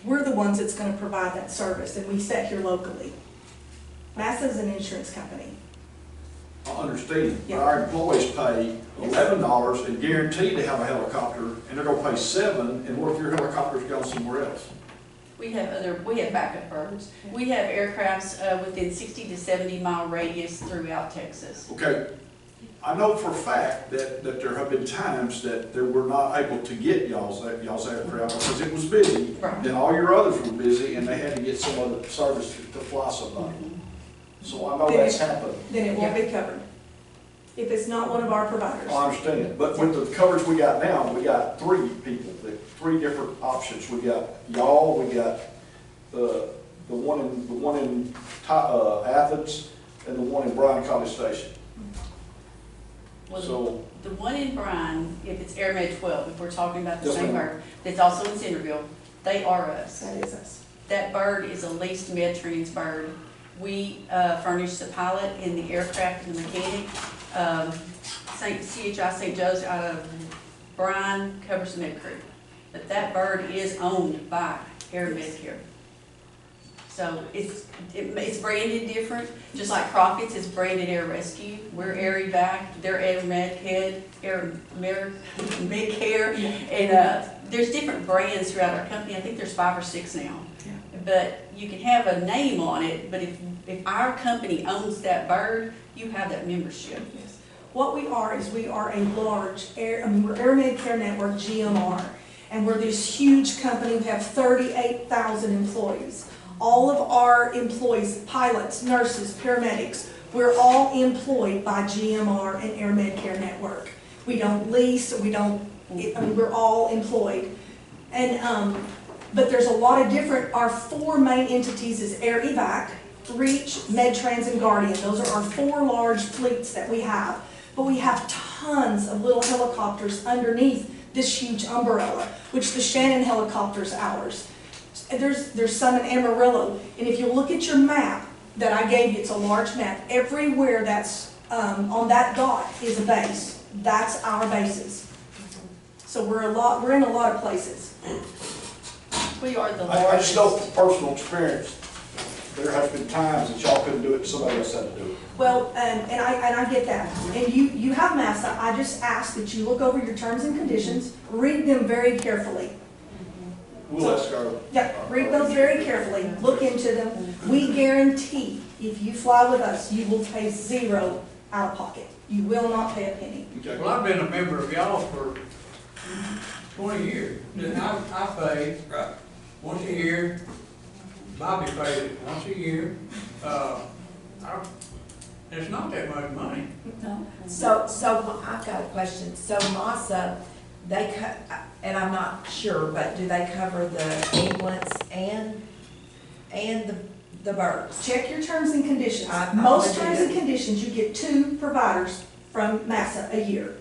We're the ones that's gonna provide that service, and we sit here locally. Massa's an insurance company. I understand, but Yeah. our employees pay $11 and guaranteed to have a helicopter, and they're gonna pay $7, and what if your helicopter's gone somewhere else? We have backup birds. We have aircrafts within 60 to 70 mile radius throughout Texas. Okay, I know for a fact that there have been times that they were not able to get y'all's aircraft because it was busy, Right. and all your others were busy, and they had to get some other service to fly somebody. So I know that's happened. Then it won't be covered. If it's not one of our providers. I understand, but with the coverage we got now, we got three people, three different options. We got y'all, we got the one in Athens, and the one in Bryan College Station. Well, So, the one in Bryan, if it's AirMed 12, if we're talking about the Yes, same ma'am. bird, that's also in Centerville, they are us. That is us. That bird is a leased Medtrans bird. We furnish the pilot and the aircraft and the mechanic. CHI St. Joe's out of Bryan covers the med crew. But that bird is owned by Air Medcare. So it's branded different, just like Crockett's is branded Air Rescue. We're Air Evac, they're Air Medcare, and there's different brands throughout our company. I think there's 5 or 6 now. But you can have a name on it, but if our company owns that bird, you have that membership. Yes. What we are is we are a large we're Air Medcare Network, GMR, and we're this huge company. We have 38,000 employees. All of our employees, pilots, nurses, paramedics, we're all employed by GMR and Air Medcare Network. We don't lease, we're all employed. And, but there's a lot of different, our 4 main entities is Air Evac, Reach, MedTrans, and Guardian. Those are our 4 large fleets that we have. But we have tons of little helicopters underneath this huge umbrella, which the Shannon helicopter is ours. There's some in Amarillo, and if you look at your map that I gave you, it's a large map. Everywhere that's on that dot is a base. That's our bases. So we're in a lot of places. We are the I largest. just know from personal experience, there has been times that y'all couldn't do it, somebody else had to do it. Well, and I get that. And you have Massa. I just ask that you look over your terms and conditions, read them very carefully. We'll ask our. Yeah, read those very carefully, look into them. We guarantee if you fly with us, you will pay 0 out of pocket. You will not pay a penny. Okay. Well, I've been a member of y'all for 20 years. And I pay once a year. Bobby paid it once a year. It's not that much money. No. So I've got a question. So Massa, and I'm not sure, but do they cover the ambulance and the birds? Check your terms and conditions. I Most do terms that. and conditions, you get 2 providers from Massa a year.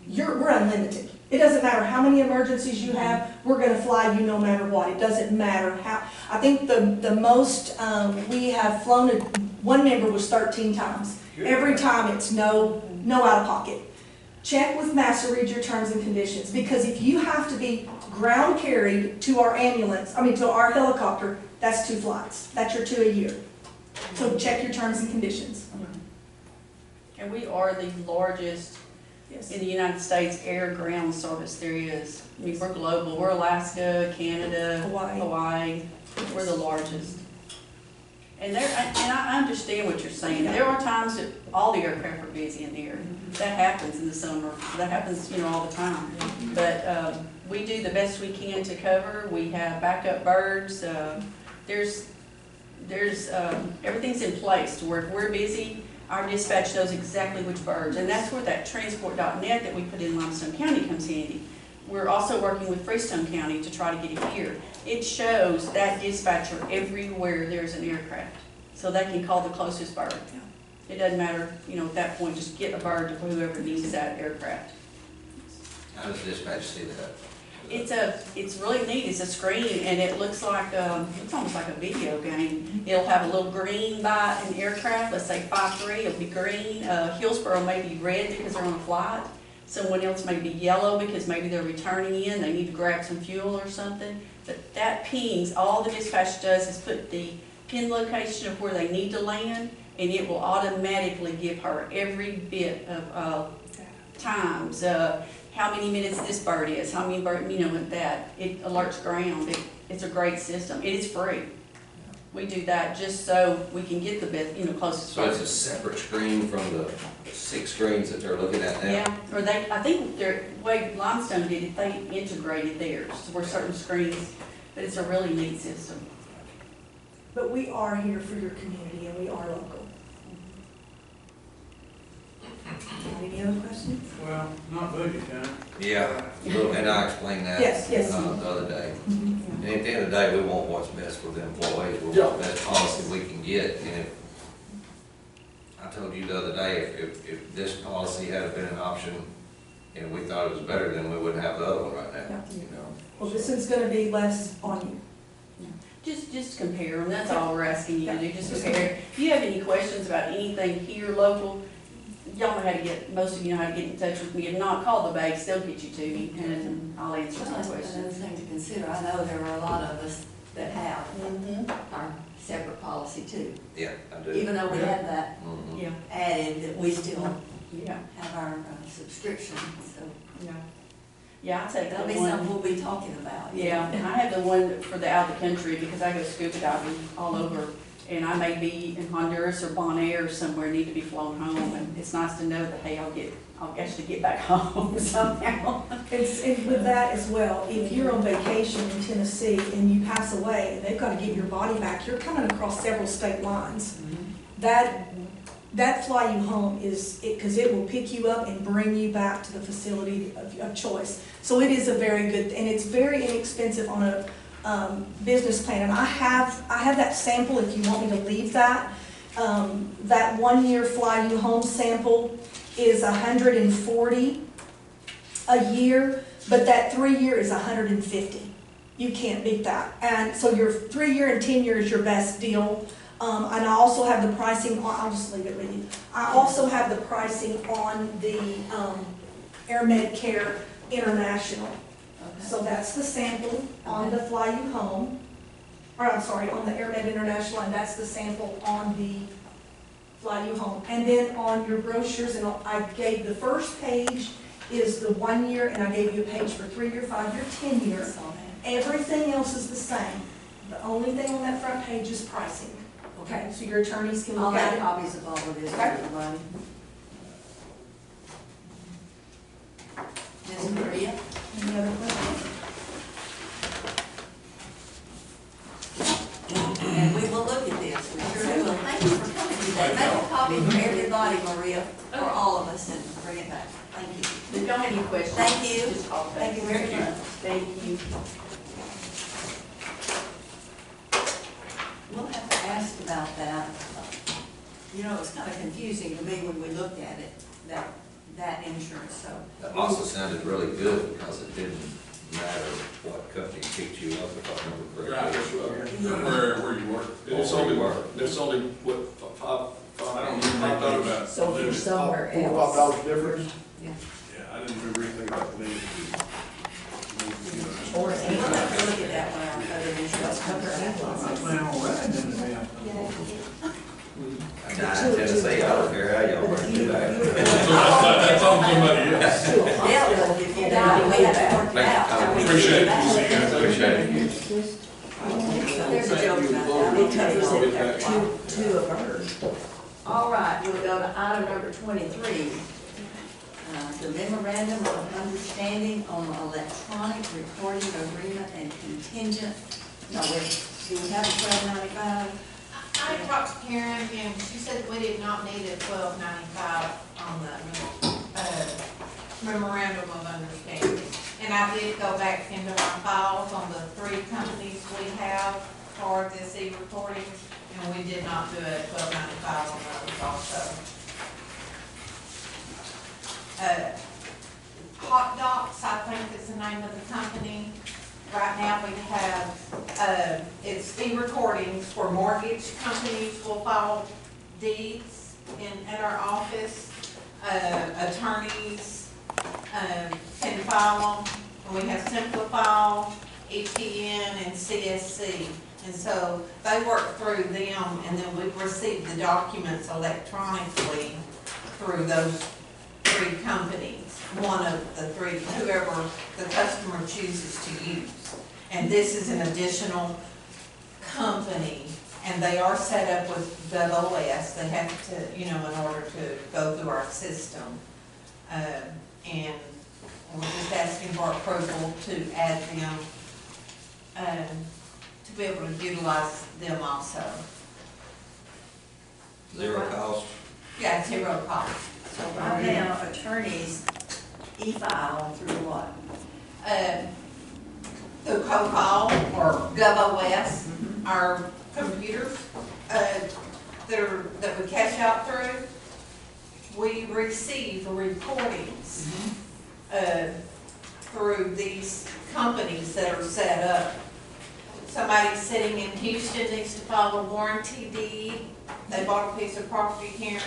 We're unlimited. It doesn't matter how many emergencies you have, we're gonna fly you no matter what. It doesn't matter how, I think the most, we have flown, one member was 13 times. Every time it's no out of pocket. Check with Master, read your terms and conditions, because if you have to be ground carried to our ambulance, to our helicopter, that's 2 flights. That's your 2 a year. So check your terms and conditions. And we are the largest Yes. in the United States air-ground service there is. I mean, we're global. We're Alaska, Canada, Hawaii. We're the largest. And I understand what you're saying. There are times that all the aircraft are busy in the air. That happens in the summer. That happens, all the time. But we do the best we can to cover. We have backup birds. There's everything's in place to where if we're busy, our dispatch knows exactly which birds. And that's where that transport.net that we put in Limestone County comes handy. We're also working with Freestone County to try to get it here. It shows that dispatcher everywhere there's an aircraft, so they can call the closest bird. It doesn't matter, at that point, just get a bird to whoever needs that aircraft. How does dispatch see that? It's really neat. It's a screen, and it looks like, it's almost like a video game. It'll have a little green by an aircraft, let's say 5-3, it'll be green. Hillsborough may be red because they're on a flight. Someone else may be yellow because maybe they're returning in, they need to grab some fuel or something. But that pings, all the dispatch does is put the pin location of where they need to land, and it will automatically give her every bit of times, how many minutes this bird is, how many bird, that. It alerts ground. It's a great system. It is free. We do that just so we can get the best, closest So bird. it's a separate screen from the 6 screens that they're looking at now? Yeah, or I think the way Limestone did it, they integrated theirs for certain screens, but it's a really neat system. But we are here for your community and we are local. Any other questions? Well, not budget time. Yeah, and I explained that Yes. the other day. And at the end of the day, we want what's best for the employees, we want the best policy we can get. And if, I told you the other day, if this policy had been an option and we thought it was better, then we wouldn't have the other one right now, Well, this is gonna be less on you. Just compare them, that's all we're asking you to do, just compare. If you have any questions about anything here local, y'all know how to most of you know how to get in touch with me. If not, call the base, they'll get you to me, and I'll answer some Another questions. thing to consider, I know there are a lot of us that have our separate policy too. Yeah, I do. Even though we have that Mhm. Yeah, added, that we still yeah, have our subscription, so yeah. Yeah, I take that'll be the one. something we'll be talking about. Yeah, I have the one for the out of the country because I go scuba diving all over. And I may be in Honduras or Bonaire or somewhere, need to be flown home, and it's nice to know that, hey, I'll actually get back home somehow. And with that as well, if you're on vacation in Tennessee and you pass away and they've got to give your body back, you're coming across several state lines. That fly you home because it will pick you up and bring you back to the facility of choice. So it is a very good, and it's very inexpensive on a business plan. And I have that sample if you want me to leave that. That 1 year fly you home sample is $140 a year, but that 3 year is $150. You can't beat that. And so your 3 year and 10 year is your best deal. And I also have the pricing on, I'll just leave it with you. I also have the pricing on the AirMed Care International. So that's the sample on the Fly You Home, or I'm sorry, on the AirMed International, and that's the sample on the Fly You Home. And then on your brochures, and I gave the first page is the 1 year, and I gave you a page for 3 year, 5 year, 10 year. Everything else is the same. The only thing on that front page is pricing. Okay, so your attorneys can I'll look at have it. copies of all of this for Okay. everybody. Ms. Maria? Any other questions? And we will look at this, we sure will. Thank you for coming today. Make a copy for everybody, Maria, for all of us, and bring it back. Thank you. If y'all have any questions, Thank you. just call the Thank you very much. Thank you. We'll have to ask about that. It was kind of confusing to me when we looked at it, that that insurance, so. That also sounded really good because it didn't matter what company picked you up, if I remember Right, correctly. where you work. And it's Or where only, you work. it's only, what, I don't remember anything about. So if you're somewhere $4 or else. $5 difference? Yeah, I didn't remember anything about the name. Or We'll anyone. have to look at that one, our other insurance company. I'm down in Tennessee, I don't care how y'all bring it back. That's on somebody else. Yeah, well, if you die, we have to work it out. Appreciate it. See you guys. Appreciate it. There's a joke about that. It covers it, two of hers. All right, we'll go to item number 23. The memorandum of understanding on electronic recording agreement and contingent, no, wait, do we have a 1295? I talked to Karen, and she said we did not need a 1295 on the memorandum of understanding. And I did go back into my files on the 3 companies we have for this e-recordings, and we did not do a 1295 on those also. Hot Docs, I think is the name of the company. Right now we have, it's e-recordings where mortgage companies will file deeds at our office. Attorneys, can file them. And we have Simplify, ETN, and CSC. And so they work through them, and then we receive the documents electronically through those 3 companies. One of the 3, whoever the customer chooses to use. And this is an additional company, and they are set up with WebOS. They have to, in order to go through our system. And we're just asking for approval to add them, to be able to utilize them also. Zero cost. Yeah, 0 cost. So right now, attorneys e-file through what? Through COCOL or GovOS, our computers, that we cash out through, we receive recordings, through these companies that are set up. Somebody sitting in Houston needs to file a warranty deed. They bought a piece of property here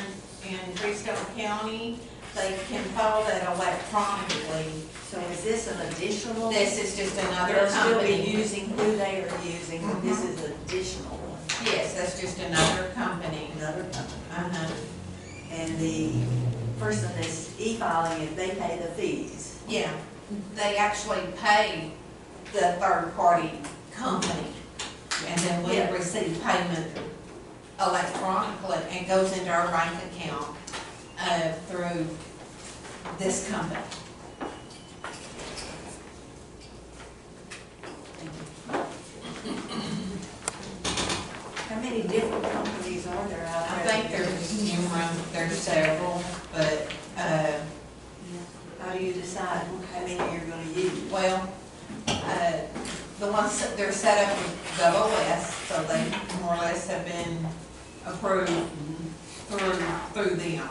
in Freestone County. They can file that electronically. So is this an additional? This is just another They'll still be company. using who they are using, but this is an additional one, Yes, that's just another company. another company. Uh-huh. And the person that's e-filing it, they pay the fees. Yeah, they actually pay the third-party company, and then we Yeah. receive payment electronically, and it goes into our bank account, through this company. How many different companies are there out I there? think there's several, but, How do you decide how many you're gonna use? well, the ones that they're set up with GovOS, so they more or less have been approved through them.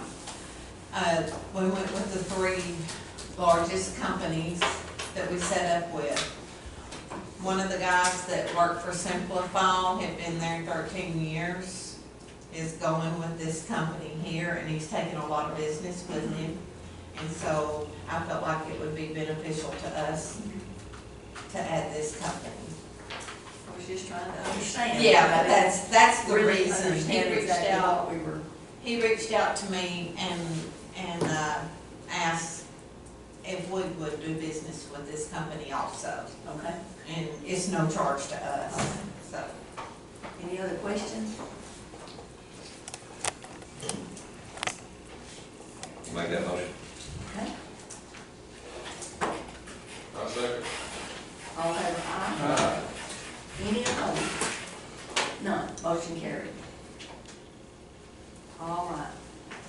We went with the 3 largest companies that we set up with. One of the guys that worked for Simplify, had been there 13 years, is going with this company here, and he's taking a lot of business with him. And so I felt like it would be beneficial to us to add this company. I was just trying to understand. Yeah, but that's the Really reason. understand exactly what we were. He reached out to me and asked if we would do business with this company also. Okay. And it's no charge to us, so. Any other questions? Make that motion. Okay. I second. All in favor, aye? Any opposed? None. Motion carried. All right.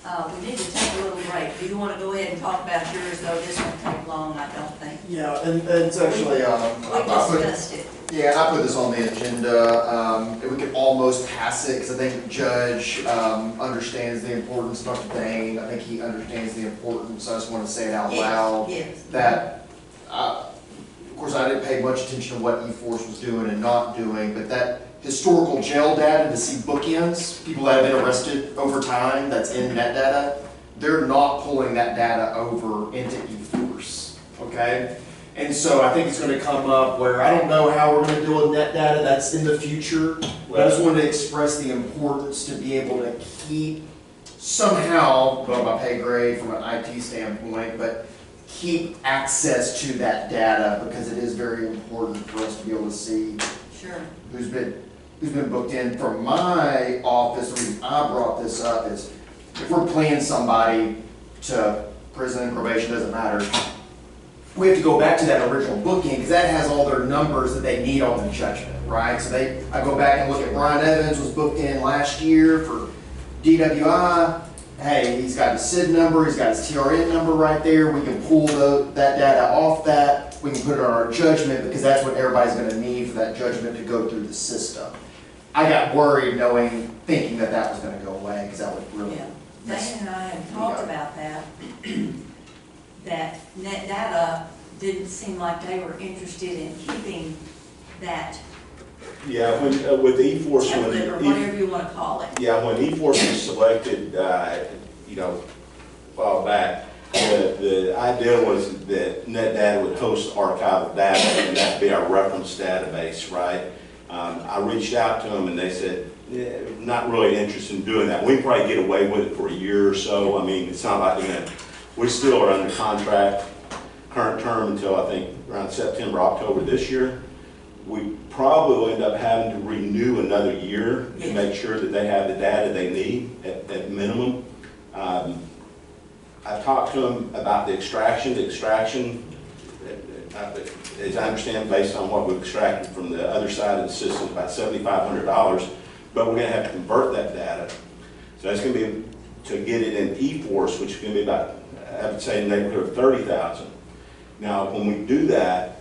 We need to take a little break. Do you want to go ahead and talk about yours, though? This won't take long, I don't think. Yeah, and it's actually, We discussed it. yeah, and I put this on the agenda, and we could almost pass it, because I think the judge, understands the importance, Dr. Dane, I think he understands the importance, I just want to say it out loud. Yes. That, of course, I didn't pay much attention to what E-Force was doing and not doing, but that historical jail data to see bookends, people that have been arrested over time, that's in that data, they're not pulling that data over into E-Force, okay? And so I think it's gonna come up where, I don't know how we're gonna deal with net data, that's in the future, but I just wanted to express the importance to be able to keep somehow, above my pay grade from an IT standpoint, but keep access to that data, because it is very important for us to be able to see Sure. who's been booked in. From my office, the reason I brought this up is, if we're paying somebody to prison, probation, doesn't matter, we have to go back to that original booking, because that has all their numbers that they need on the judgment, right? So I go back and look at Brian Evans was booked in last year for DWI. Hey, he's got his SID number, he's got his TRN number right there. We can pull that data off that. We can put it on our judgment, because that's what everybody's gonna need for that judgment to go through the system. I got worried thinking that was gonna go away, because that would really. Yeah. Dan and I had talked about that, that net data didn't seem like they were interested in keeping that Yeah, when, with E-Force, template, or whatever you want to call it. yeah, when E-Force was selected, you know, a while back, the idea was that net data would host archival data, and that'd be our reference database, right? I reached out to them and they said, yeah, not really interested in doing that. We probably get away with it for a year or so. I mean, it's not like we still are under contract, current term until I think around September, October this year. We probably will end up having to renew another year to make sure that they have the data they need at minimum. I talked to them about the extraction. The extraction, as I understand, based on what we've extracted from the other side of the system, about $7,500, but we're gonna have to convert that data. So that's gonna be, to get it in E-Force, which is gonna be about, I would say in the neighborhood of 30,000. Now, when we do that,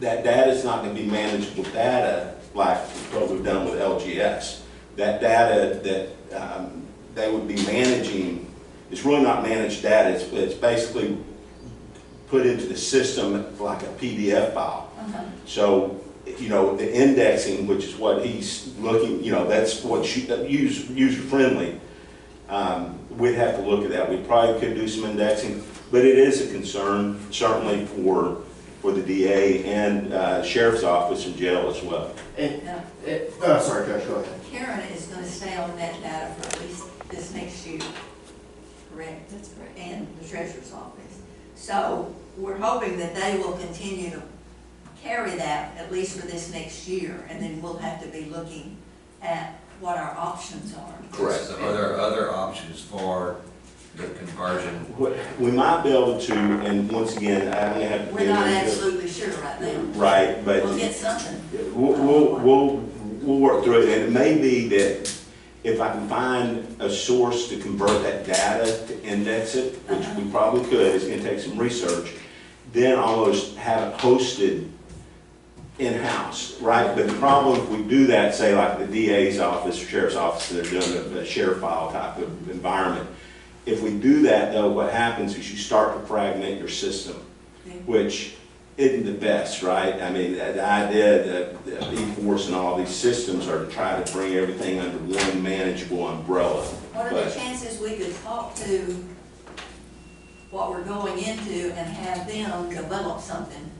that data is not gonna be manageable data like what we've done with LGS. That data that they would be managing, it's really not managed data, it's basically put into the system like a PDF file. So, you know, the indexing, which is what he's looking, you know, that's what's user-friendly. We'd have to look at that. We probably could do some indexing, but it is a concern, certainly for the DA and Sheriff's Office and jail as well. Sorry, Josh, go ahead. Karen is going to stay on net data for at least this next year, correct? That's correct. And the Treasurer's Office. So we're hoping that they will continue to carry that at least for this next year, and then we'll have to be looking at what our options are. Correct. Are there other options for the conversion? We might be able to, and once again, I only have to. We're not absolutely sure right now. Right, but. We'll get something. We'll work through it, and it may be that if I can find a source to convert that data to index it, which we probably could, it's gonna take some research, then almost have it hosted in-house, right? But the problem if we do that, say like the DA's office, or Sheriff's Office, they're doing a share file type of environment. If we do that though, what happens is you start to fragment your system, which isn't the best, right? I mean, the idea that E-Force and all these systems are to try to bring everything under one manageable umbrella. What are the chances we could talk to what we're going into and have them develop something?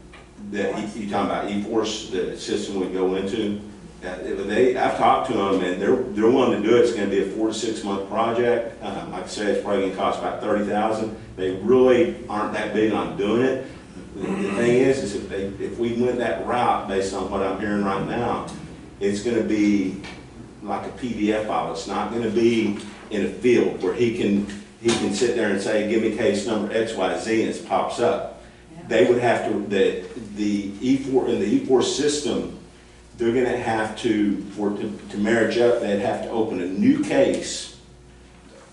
You talking about E-Force, the system we go into? I've talked to them and they're willing to do it. It's going to be a 4 to 6 month project. Like I said, it's probably going to cost about $30,000. They really aren't that big on doing it. The thing is if we went that route, based on what I'm hearing right now, it's going to be like a PDF file. It's not going to be in a field where he can sit there and say, give me case number XYZ, and it pops up. Yeah. They would have to, the E4 in the E4 system, they're going to have to marriage up, they'd have to open a new case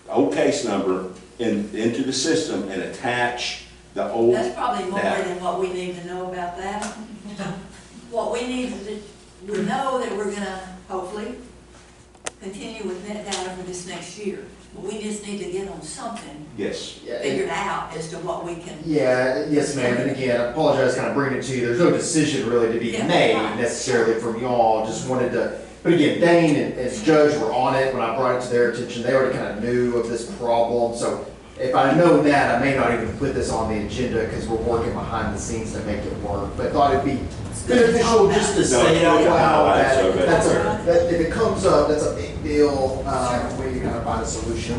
old case number into the system and attach the old. That's probably more data. than what we need to know about that. What we need to, we know that we're gonna hopefully continue with net data for this next year. But we just need to get on something Yes. figured out as to what we can. Yeah, yes, ma'am, and again, I apologize kind of bringing it to you, there's no decision really to be Yeah. made necessarily from y'all, just wanted to, but again, Dane and Judge were on it when I brought it to their attention, they already kind of knew of this problem, so if I know that, I may not even put this on the agenda, because we're working behind the scenes to make it work, but thought it'd be beneficial just to say it out loud, that, that if it comes up, that's a big deal, where you gotta find a solution,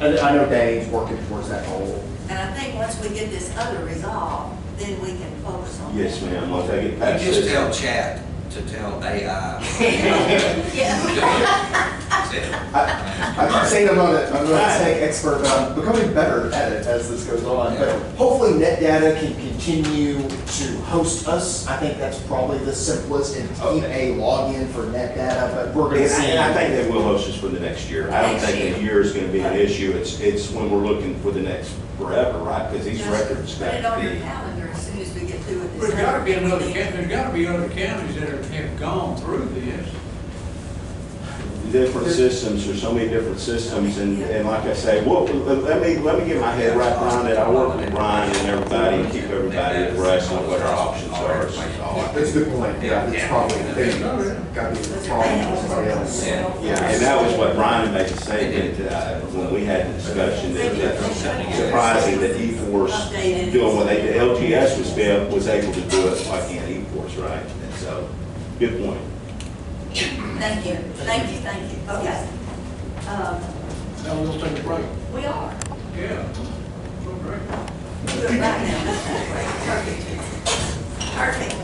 I know Dane's working towards that goal. And I think once we get this other resolved, then we can focus on that. Yes, ma'am, once I get You past just this. tell chat to tell AI. Yeah. I keep saying I'm not a tech expert, but I'm becoming better at it as this goes on. But hopefully NetData can continue to host us. I think that's probably the simplest, and keep a login for NetData, but we're gonna see. And I think they will host us for the next year. I don't think a year is gonna be an issue. It's when we're looking for the next forever, right? Because these records Put it got on to your be. calendar as soon as we get through with this. There's gotta be other another, thing. there's gotta be other counties that have gone through this. Different systems, there's so many different systems, and like I say, well, let me get my head wrapped around it. I work with Brian and everybody, and keep everybody abreast on what our options are. That's a good point. Yeah, it's probably, gotta be a problem for somebody else. Yeah, and that was what Brian made the statement, when we had the discussion, that surprising that E-Force doing what they did, LGS was able to do it, why can't E-Force, right? And so, good point. Thank you. Okay. Now we'll take a break. We are. Yeah. So great. We'll do it right now. Perfect. Perfect.